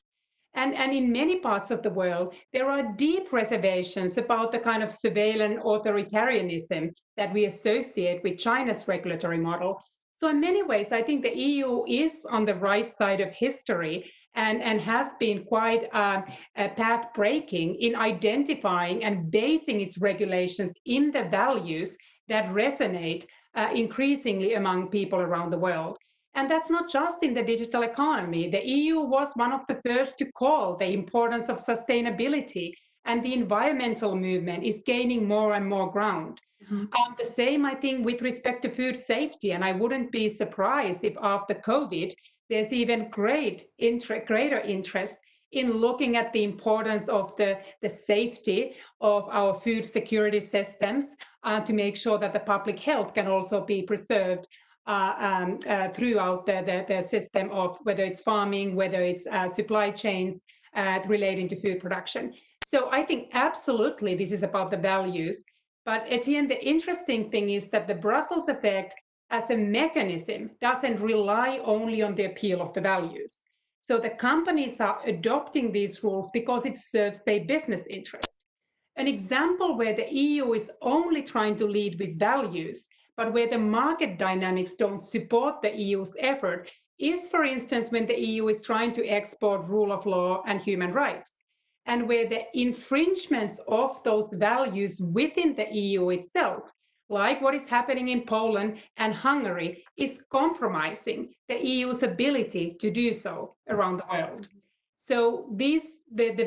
And in many parts of the world, there are deep reservations about the kind of surveillance authoritarianism that we associate with China's regulatory model. So in many ways, I think the EU is on the right side of history and has been quite path-breaking in identifying and basing its regulations in the values that resonate increasingly among people around the world. And that's not just in the digital economy. The EU was one of the first to call the importance of sustainability, and the environmental movement is gaining more and more ground. Mm-hmm. The same, I think, with respect to food safety, and I wouldn't be surprised if after COVID, there's even greater interest in looking at the importance of the safety of our food security systems to make sure that the public health can also be preserved throughout the system of whether it's farming, whether it's supply chains relating to food production. So I think absolutely this is about the values. But Etienne, the interesting thing is that the Brussels effect as a mechanism doesn't rely only on the appeal of the values. So the companies are adopting these rules because it serves their business interest. An example where the EU is only trying to lead with values, but where the market dynamics don't support the EU's effort, is, for instance, when the EU is trying to export rule of law and human rights, and where the infringements of those values within the EU itself, like what is happening in Poland and Hungary, is compromising the EU's ability to do so around the world. So the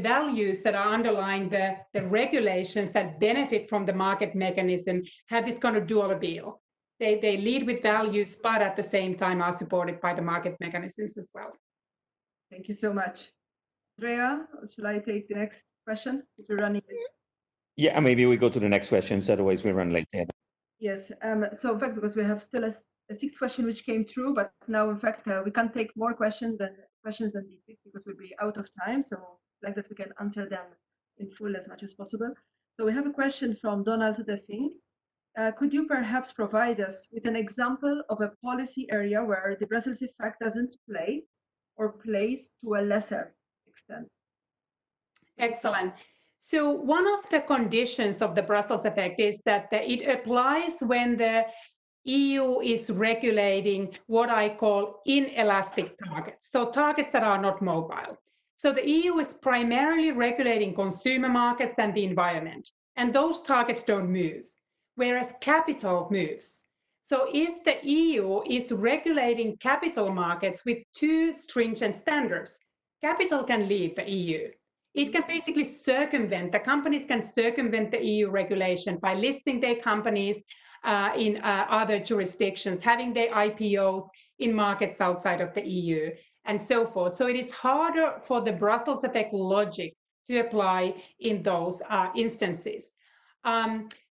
values that are underlying the regulations that benefit from the market mechanism have this kind of dual appeal. They lead with values, but at the same time are supported by the market mechanisms as well. Thank you so much. Andrea, shall I take the next question? Because we're running late. Yeah, maybe we go to the next questions, otherwise we run late. Yeah. Yes, so in fact, because we have still a sixth question which came through, but now in fact we can't take more questions than these six because we'll be out of time. So like that we can answer them in full as much as possible. So we have a question from Donald Defing. Could you perhaps provide us with an example of a policy area where the Brussels effect doesn't play or plays to a lesser extent? Excellent. So one of the conditions of the Brussels effect is that it applies when the EU is regulating what I call inelastic targets, so targets that are not mobile. So the EU is primarily regulating consumer markets and the environment, and those targets don't move, whereas capital moves. So if the EU is regulating capital markets with too stringent standards, capital can leave the EU. It can basically circumvent, the companies can circumvent the EU regulation by listing their companies in other jurisdictions, having their IPOs in markets outside of the EU, and so forth. So it is harder for the Brussels effect logic to apply in those instances.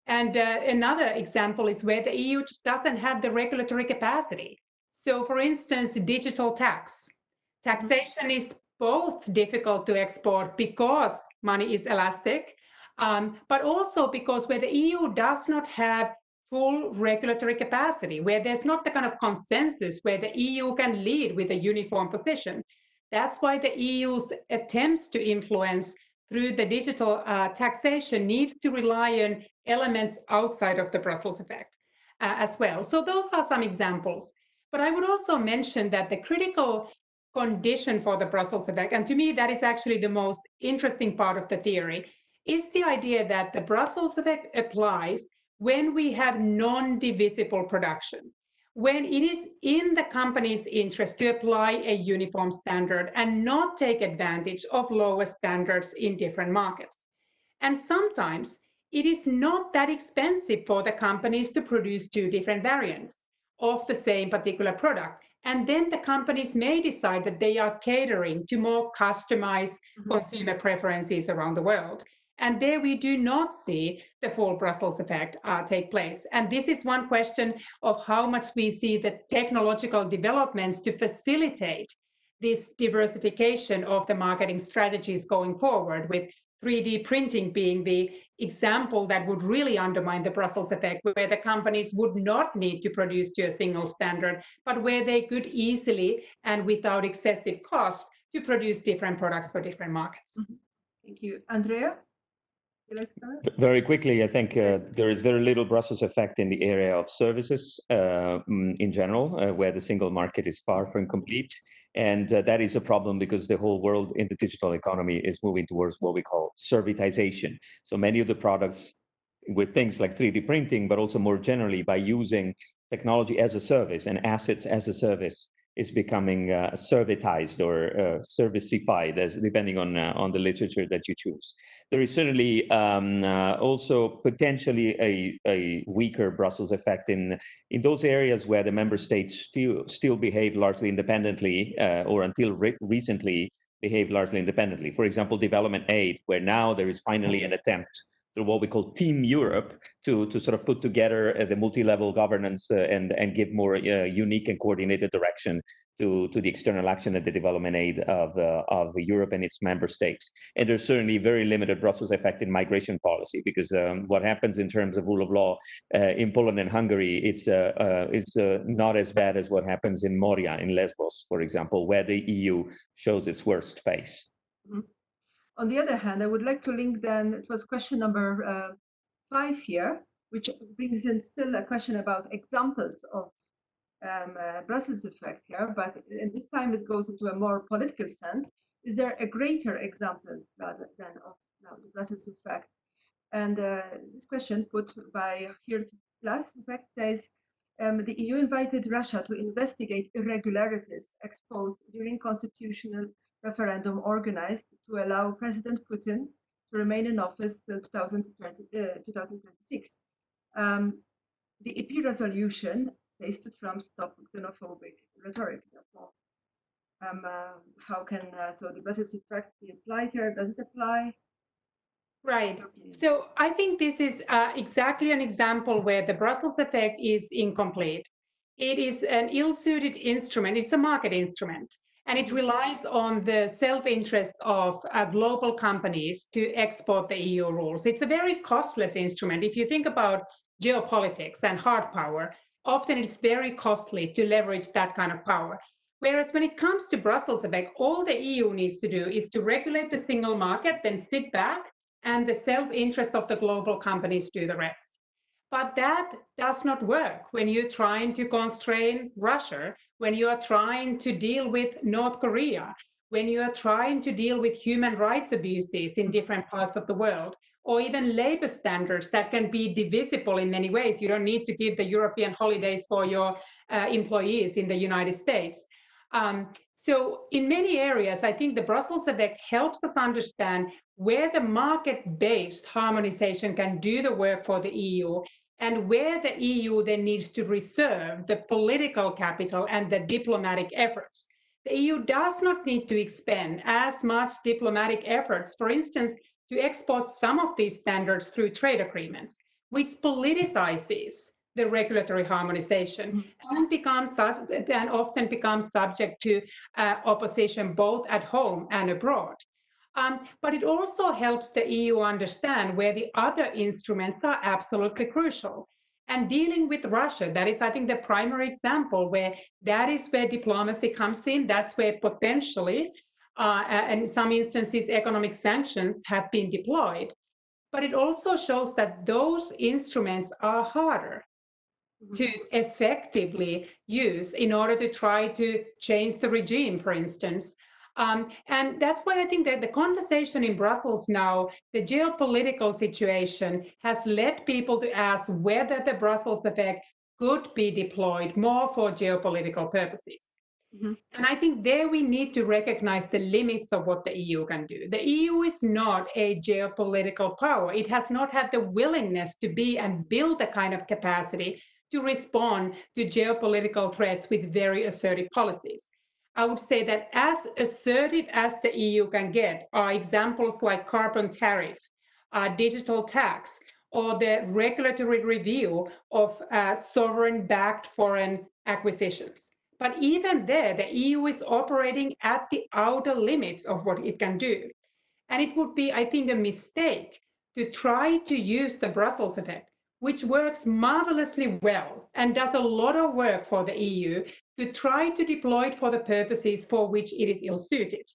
Another example is where the EU just doesn't have the regulatory capacity. So for instance, digital taxation is both difficult to export because money is elastic, but also because where the EU does not have full regulatory capacity, where there's not the kind of consensus where the EU can lead with a uniform position. That's why the EU's attempts to influence through the digital taxation needs to rely on elements outside of the Brussels effect as well. So those are some examples. But I would also mention that the critical condition for the Brussels effect, and to me that is actually the most interesting part of the theory, is the idea that the Brussels effect applies when we have non-divisible production, when it is in the company's interest to apply a uniform standard and not take advantage of lower standards in different markets. And sometimes it is not that expensive for the companies to produce two different variants of the same particular product. And then the companies may decide that they are catering to more customized consumer preferences around the world. And there we do not see the full Brussels effect take place. And this is one question of how much we see the technological developments to facilitate this diversification of the marketing strategies going forward, with 3D printing being the example that would really undermine the Brussels effect, where the companies would not need to produce to a single standard, but where they could easily and without excessive cost to produce different products for different markets. Thank you. Andrea? Very quickly, I think there is very little Brussels effect in the area of services in general, where the single market is far from complete. And that is a problem because the whole world in the digital economy is moving towards what we call servitization. So many of the products with things like 3D printing, but also more generally by using technology as a service and assets as a service, is becoming servitized or servicified, as depending on the literature that you choose. There is certainly also potentially a weaker Brussels effect in those areas where the member states still behave largely independently, or until recently behaved largely independently. For example, development aid, where now there is finally an attempt through what we call Team Europe to sort of put together the multi-level governance and give more unique and coordinated direction to the external action and the development aid of Europe and its member states. And there's certainly very limited Brussels effect in migration policy, because what happens in terms of rule of law in Poland and Hungary, it's not as bad as what happens in Moria, in Lesbos, for example, where the EU shows its worst face. On the other hand, I would like to link then, it was question number 5 here, which brings in still a question about examples of Brussels effect here, but in this time it goes into a more political sense. Is there a greater example rather than of the Brussels effect? And this question put by here plus effect says the EU invited Russia to investigate irregularities exposed during constitutional referendum organized to allow President Putin to remain in office till 2026. The EP resolution says to Trump, stop xenophobic rhetoric. Therefore, how can so the Brussels effect be applied here? Does it apply? Right. So I think this is exactly an example where the Brussels effect is incomplete. It is an ill-suited instrument. It's a market instrument, and it relies on the self-interest of global companies to export the EU rules. It's a very costless instrument. If you think about geopolitics and hard power, often it's very costly to leverage that kind of power. Whereas when it comes to Brussels effect, all the EU needs to do is to regulate the single market, then sit back, and the self-interest of the global companies do the rest. But that does not work when you're trying to constrain Russia, when you are trying to deal with North Korea, when you are trying to deal with human rights abuses in different parts of the world, or even labor standards that can be divisible in many ways. You don't need to give the European holidays for your employees in the United States. So in many areas, I think the Brussels effect helps us understand where the market-based harmonization can do the work for the EU, and where the EU then needs to reserve the political capital and the diplomatic efforts. The EU does not need to expend as much diplomatic efforts, for instance, to export some of these standards through trade agreements, which politicizes the regulatory harmonization and often becomes subject to opposition both at home and abroad. But it also helps the EU understand where the other instruments are absolutely crucial. And dealing with Russia, that is, I think, the primary example where that is where diplomacy comes in. That's where potentially, and in some instances, economic sanctions have been deployed. But it also shows that those instruments are harder to effectively use in order to try to change the regime, for instance. And that's why I think that the conversation in Brussels now, the geopolitical situation has led people to ask whether the Brussels effect could be deployed more for geopolitical purposes. And I think there we need to recognize the limits of what the EU can do. The EU is not a geopolitical power. It has not had the willingness to be and build the kind of capacity to respond to geopolitical threats with very assertive policies. I would say that as assertive as the EU can get are examples like carbon tariff, digital tax, or the regulatory review of sovereign-backed foreign acquisitions. But even there, the EU is operating at the outer limits of what it can do. And it would be, I think, a mistake to try to use the Brussels effect, which works marvelously well and does a lot of work for the EU, to try to deploy it for the purposes for which it is ill-suited,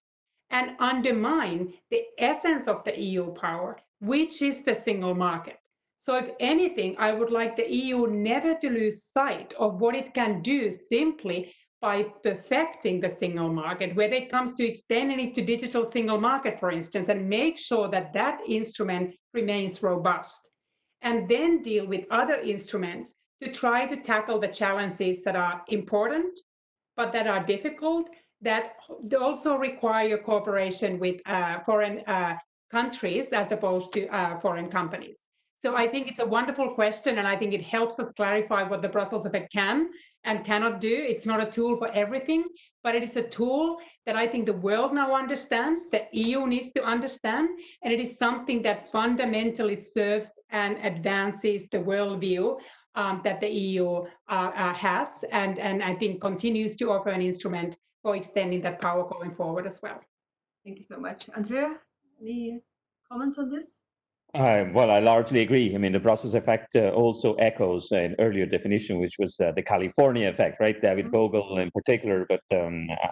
and undermine the essence of the EU power, which is the single market. So if anything, I would like the EU never to lose sight of what it can do simply by perfecting the single market, whether it comes to extending it to digital single market, for instance, and make sure that that instrument remains robust. And then deal with other instruments to try to tackle the challenges that are important, but that are difficult, that also require cooperation with foreign countries as opposed to foreign companies. So I think it's a wonderful question, and I think it helps us clarify what the Brussels effect can and cannot do. It's not a tool for everything, but it is a tool that I think the world now understands, the EU needs to understand, and it is something that fundamentally serves and advances the worldview that the EU has, and I think continues to offer an instrument for extending that power going forward as well. Thank you so much. Andrea, any comments on this? Well, I largely agree. I mean, the Brussels effect also echoes an earlier definition, which was the California effect, right? David Vogel in particular, but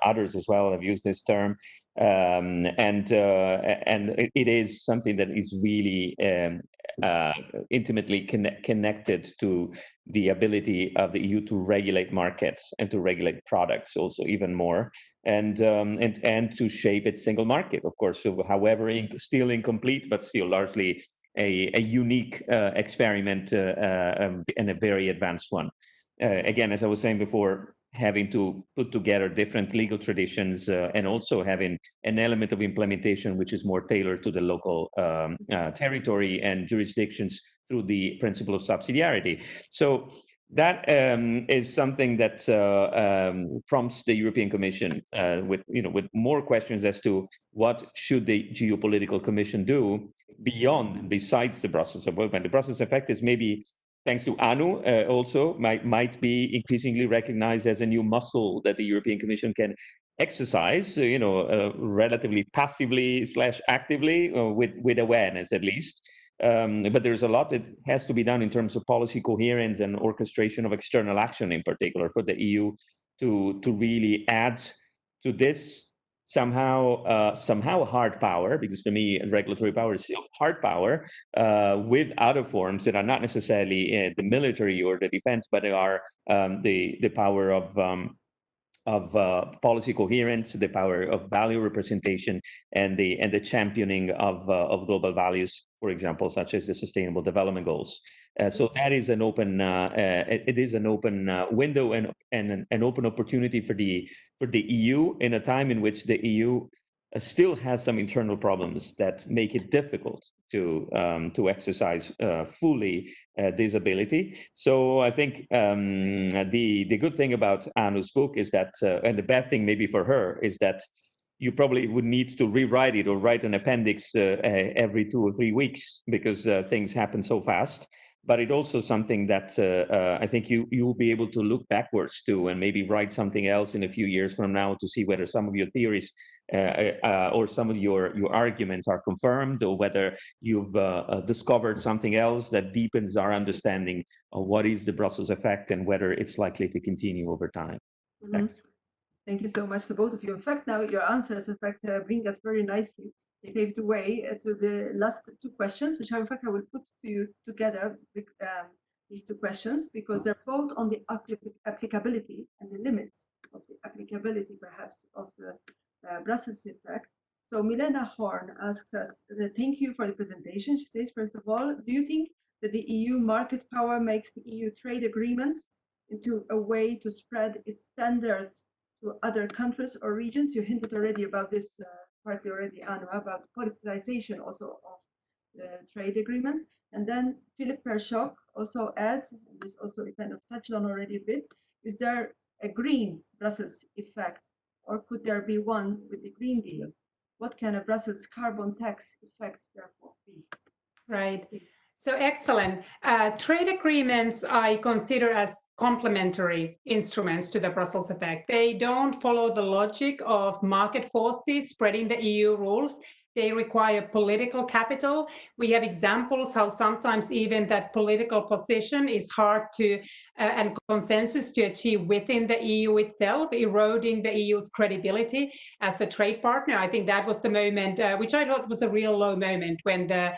others as well have used this term. And it is something that is really intimately connected to the ability of the EU to regulate markets and to regulate products also even more, and to shape its single market, of course. So, however, still incomplete, but still largely a unique experiment and a very advanced one. Again, as I was saying before, having to put together different legal traditions and also having an element of implementation which is more tailored to the local territory and jurisdictions through the principle of subsidiarity. So that is something that prompts the European Commission with more questions as to what should the geopolitical commission do besides the Brussels effect. The Brussels effect is maybe, thanks to Anu, also might be increasingly recognized as a new muscle that the European Commission can exercise, relatively passively / actively, with awareness at least. But there's a lot that has to be done in terms of policy coherence and orchestration of external action, in particular, for the EU to really add to this somehow hard power, because for me regulatory power is still hard power, with other forms that are not necessarily the military or the defense, but they are the power of policy coherence, the power of value representation, and the championing of global values, for example, such as the Sustainable Development Goals. So that is an open window and an open opportunity for the EU in a time in which the EU still has some internal problems that make it difficult to exercise fully this ability. So I think the good thing about Anu's book is that, and the bad thing maybe for her, is that you probably would need to rewrite it or write an appendix every 2 or 3 weeks, because things happen so fast. But it's also something that I think you will be able to look backwards to and maybe write something else in a few years from now to see whether some of your theories or some of your arguments are confirmed, or whether you've discovered something else that deepens our understanding of what is the Brussels effect and whether it's likely to continue over time. Thanks. Thank you so much to both of you. In fact, now your answers, in fact, bring us very nicely. They paved the way to the last 2 questions, which in fact I will put to you together with these 2 questions, because they're both on the applicability and the limits of the applicability, perhaps, of the Brussels effect. So Milena Horn asks us, thank you for the presentation. She says, first of all, do you think that the EU market power makes the EU trade agreements into a way to spread its standards to other countries or regions? You hinted already about this partly already, Anu, about politicization also of the trade agreements. And then Philip Pershock also adds, and this also kind of touched on already a bit, is there a green Brussels effect, or could there be one with the Green Deal? What can a Brussels carbon tax effect therefore be? Right. Please. So excellent. Trade agreements I consider as complementary instruments to the Brussels effect. They don't follow the logic of market forces spreading the EU rules. They require political capital. We have examples how sometimes even that political position is hard to and consensus to achieve within the EU itself, eroding the EU's credibility as a trade partner. I think that was the moment, which I thought was a real low moment, when the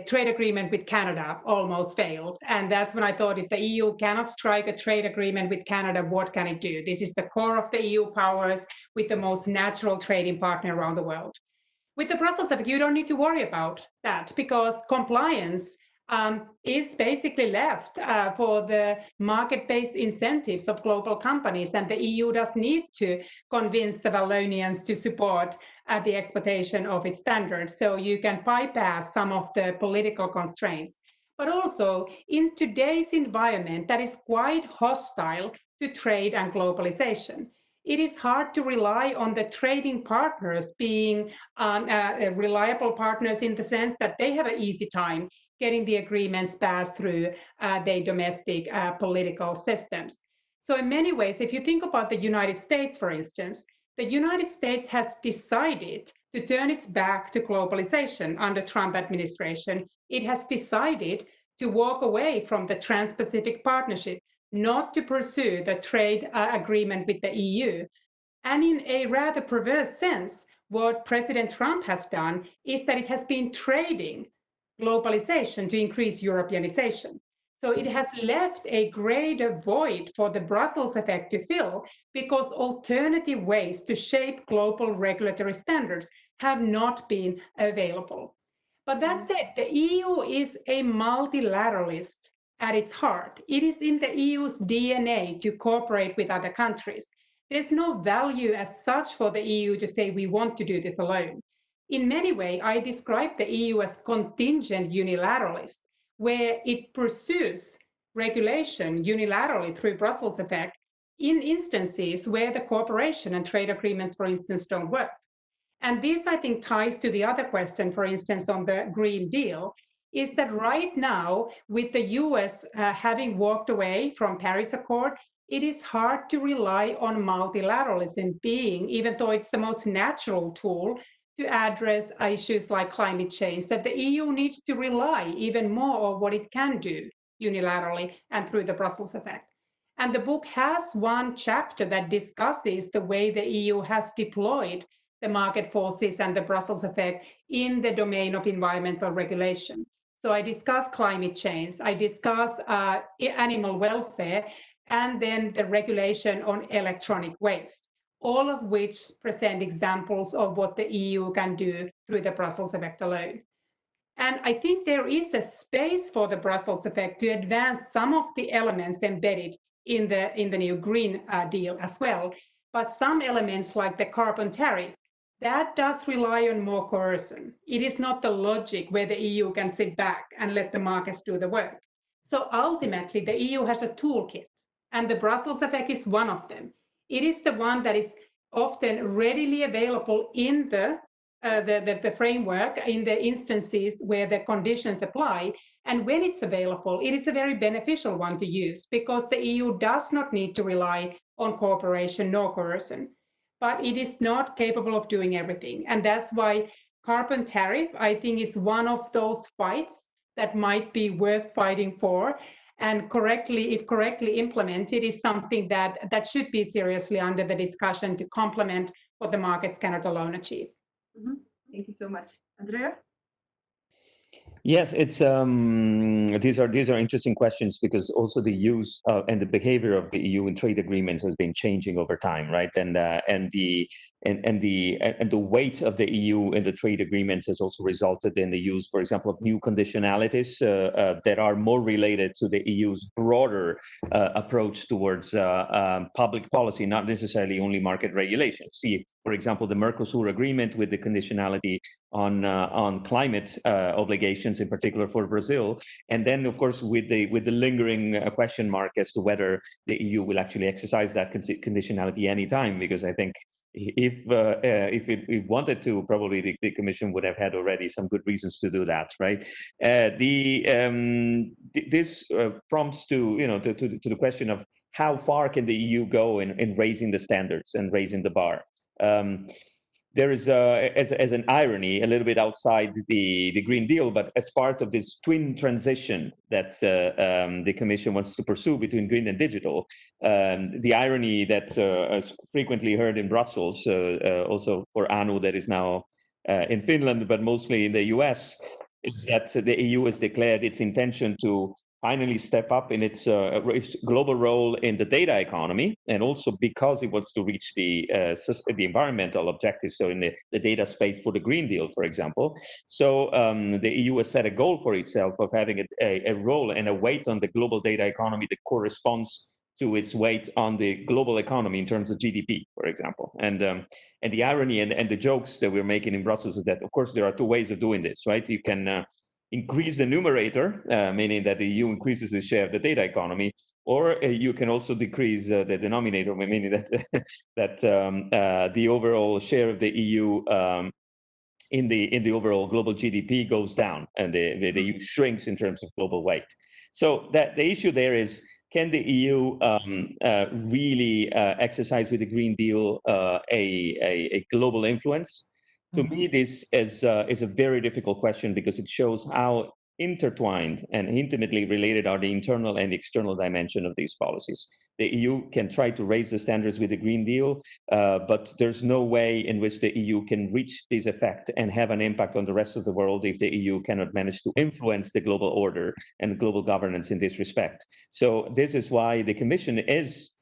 trade agreement with Canada almost failed. And that's when I thought, if the EU cannot strike a trade agreement with Canada, what can it do? This is the core of the EU powers, with the most natural trading partner around the world. With the Brussels effect, you don't need to worry about that, because compliance is basically left for the market-based incentives of global companies, and the EU does need to convince the Wallonians to support the expectation of its standards. So you can bypass some of the political constraints. But also, in today's environment that is quite hostile to trade and globalization, it is hard to rely on the trading partners being reliable partners, in the sense that they have an easy time getting the agreements passed through their domestic political systems. So in many ways, if you think about the United States, for instance, the United States has decided to turn its back to globalization under Trump administration. It has decided to walk away from the Trans-Pacific Partnership, not to pursue the trade agreement with the EU. And in a rather perverse sense, what President Trump has done is that it has been trading globalization, to increase Europeanization. So it has left a greater void for the Brussels effect to fill because alternative ways to shape global regulatory standards have not been available. But that said, the EU is a multilateralist at its heart. It is in the EU's DNA to cooperate with other countries. There's no value as such for the EU to say we want to do this alone. In many ways, I describe the EU as contingent unilateralist, where it pursues regulation unilaterally through Brussels effect in instances where the cooperation and trade agreements, for instance, don't work. And this, I think, ties to the other question, for instance, on the Green Deal, is that right now, with the US having walked away from Paris Accord, it is hard to rely on multilateralism being, even though it's the most natural tool to address issues like climate change, that the EU needs to rely even more on what it can do unilaterally and through the Brussels effect. And the book has one chapter that discusses the way the EU has deployed the market forces and the Brussels effect in the domain of environmental regulation. So I discuss climate change, I discuss animal welfare, and then the regulation on electronic waste, all of which present examples of what the EU can do through the Brussels effect alone. And I think there is a space for the Brussels effect to advance some of the elements embedded in the new Green Deal as well. But some elements like the carbon tariff, that does rely on more coercion. It is not the logic where the EU can sit back and let the markets do the work. So ultimately, the EU has a toolkit, and the Brussels effect is one of them. It is the one that is often readily available in the framework, in the instances where the conditions apply. And when it's available, it is a very beneficial one to use because the EU does not need to rely on cooperation nor coercion. But it is not capable of doing everything. And that's why carbon tariff, I think, is one of those fights that might be worth fighting for. And if correctly implemented, is something that should be seriously under the discussion to complement what the markets cannot alone achieve. Mm-hmm. Thank you so much. Andrea? Yes, it's these are interesting questions because also the use and the behavior of the EU in trade agreements has been changing over time, right? And the weight of the EU in the trade agreements has also resulted in the use, for example, of new conditionalities that are more related to the EU's broader approach towards public policy, not necessarily only market regulation. See, for example, the Mercosur agreement with the conditionality on climate obligations, in particular for Brazil, and then of course with the lingering question mark as to whether the EU will actually exercise that conditionality anytime. Because I think if it wanted to, probably the Commission would have had already some good reasons to do that, right? This prompts to the question of how far can the EU go in raising the standards and raising the bar. There is, as an irony, a little bit outside the Green Deal, but as part of this twin transition that the Commission wants to pursue between green and digital, the irony that is frequently heard in Brussels, also for Anu that is now in Finland, but mostly in the US, is that the EU has declared its intention to finally step up in its global role in the data economy, and also because it wants to reach the environmental objectives, so in the data space for the Green Deal, for example. So the EU has set a goal for itself of having a role and a weight on the global data economy that corresponds to its weight on the global economy in terms of GDP, for example. And the irony and the jokes that we're making in Brussels is that, of course, there are two ways of doing this, right? You can increase the numerator, meaning that the EU increases its share of the data economy, or you can also decrease the denominator, meaning that the overall share of the EU in the overall global GDP goes down, and the EU shrinks in terms of global weight. So that the issue there is, can the EU really exercise with the Green Deal a global influence? To me, this is a very difficult question because it shows how intertwined and intimately related are the internal and external dimension of these policies. The EU can try to raise the standards with the Green Deal, but there's no way in which the EU can reach this effect and have an impact on the rest of the world if the EU cannot manage to influence the global order and global governance in this respect. So this is why the Commission is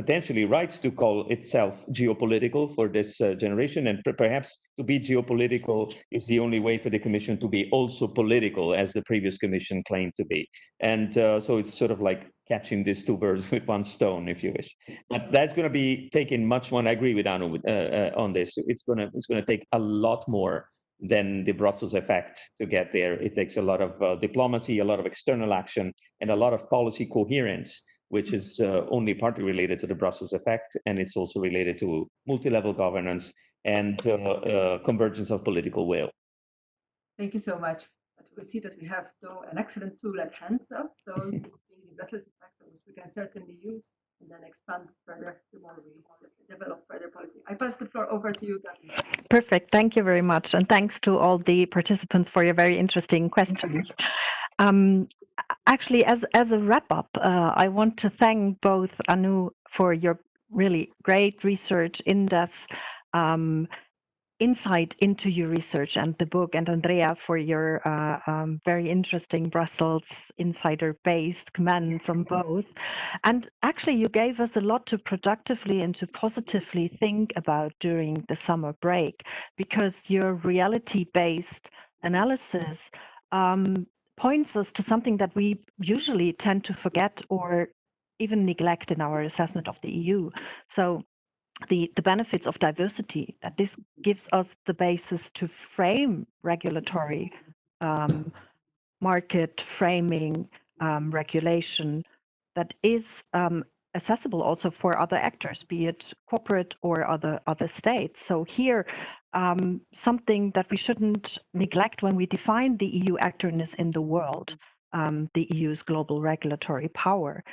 potentially right to call itself geopolitical for this generation, and perhaps to be geopolitical is the only way for the Commission to be also political, as the previous Commission claimed to be. And so it's sort of like catching these two birds with one stone, if you wish. But that's going to be taking much more. And I agree with Anu on this. It's going to take a lot more than the Brussels effect to get there. It takes a lot of diplomacy, a lot of external action, and a lot of policy coherence, which is only partly related to the Brussels effect, and it's also related to multi-level governance and convergence of political will. Thank you so much. But we see that we have an excellent tool at hand, so it's being the Brussels effect, which we can certainly use and then expand further the more we develop further policy. I pass the floor over to you, Gabby. Perfect. Thank you very much. And thanks to all the participants for your very interesting questions. Actually, as a wrap-up, I want to thank both Anu for your really great research, in-depth insight into your research and the book, and Andrea for your very interesting Brussels insider-based comments on both. And actually, you gave us a lot to productively and to positively think about during the summer break, because your reality-based analysis points us to something that we usually tend to forget or even neglect in our assessment of the EU. So the benefits of diversity, that this gives us the basis to frame regulatory market framing regulation that is accessible also for other actors, be it corporate or other states. So here, something that we shouldn't neglect when we define the EU actorness in the world, the EU's global regulatory power.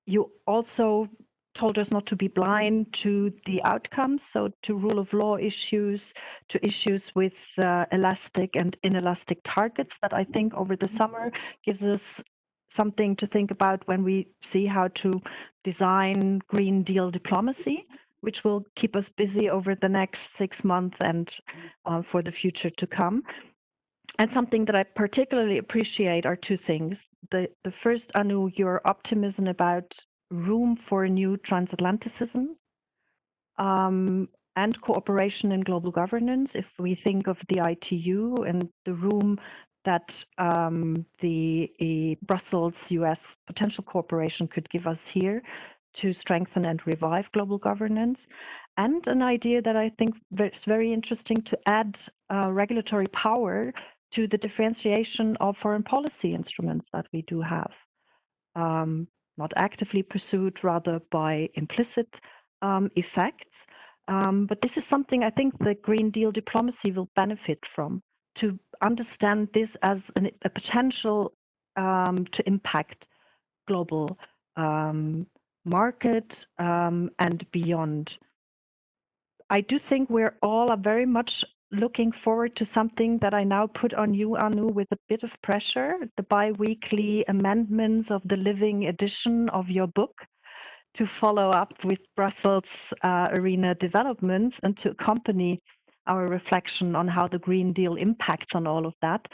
You also told us not to be blind to the outcomes, so to rule of law issues, to issues with elastic and inelastic targets that I think over the summer gives us something to think about when we see how to design Green Deal diplomacy, which will keep us busy over the next 6 months and for the future to come. And something that I particularly appreciate are two things. The first, Anu, your optimism about room for new transatlanticism and cooperation in global governance. If we think of the ITU and the room that the Brussels-US potential cooperation could give us here to strengthen and revive global governance. And an idea that I think is very interesting, to add regulatory power to the differentiation of foreign policy instruments that we do have. Not actively pursued, rather by implicit effects. But this is something I think the Green Deal diplomacy will benefit from, to understand this as a potential to impact global market and beyond. I do think we're all very much looking forward to something that I now put on you, Anu, with a bit of pressure, the bi-weekly amendments of the living edition of your book, to follow up with Brussels arena developments and to accompany our reflection on how the Green Deal impacts on all of that.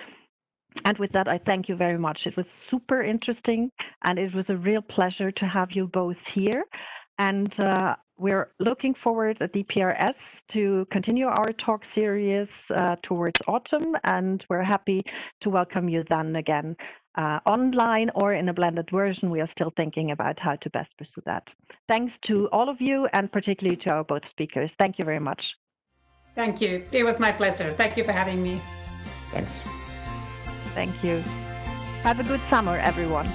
And with that, I thank you very much. It was super interesting, and it was a real pleasure to have you both here. And we're looking forward at EPRS to continue our talk series towards autumn, and we're happy to welcome you then again online or in a blended version. We are still thinking about how to best pursue that. Thanks to all of you, and particularly to our both speakers. Thank you very much. Thank you. It was my pleasure. Thank you for having me. Thanks. Thank you. Have a good summer, everyone.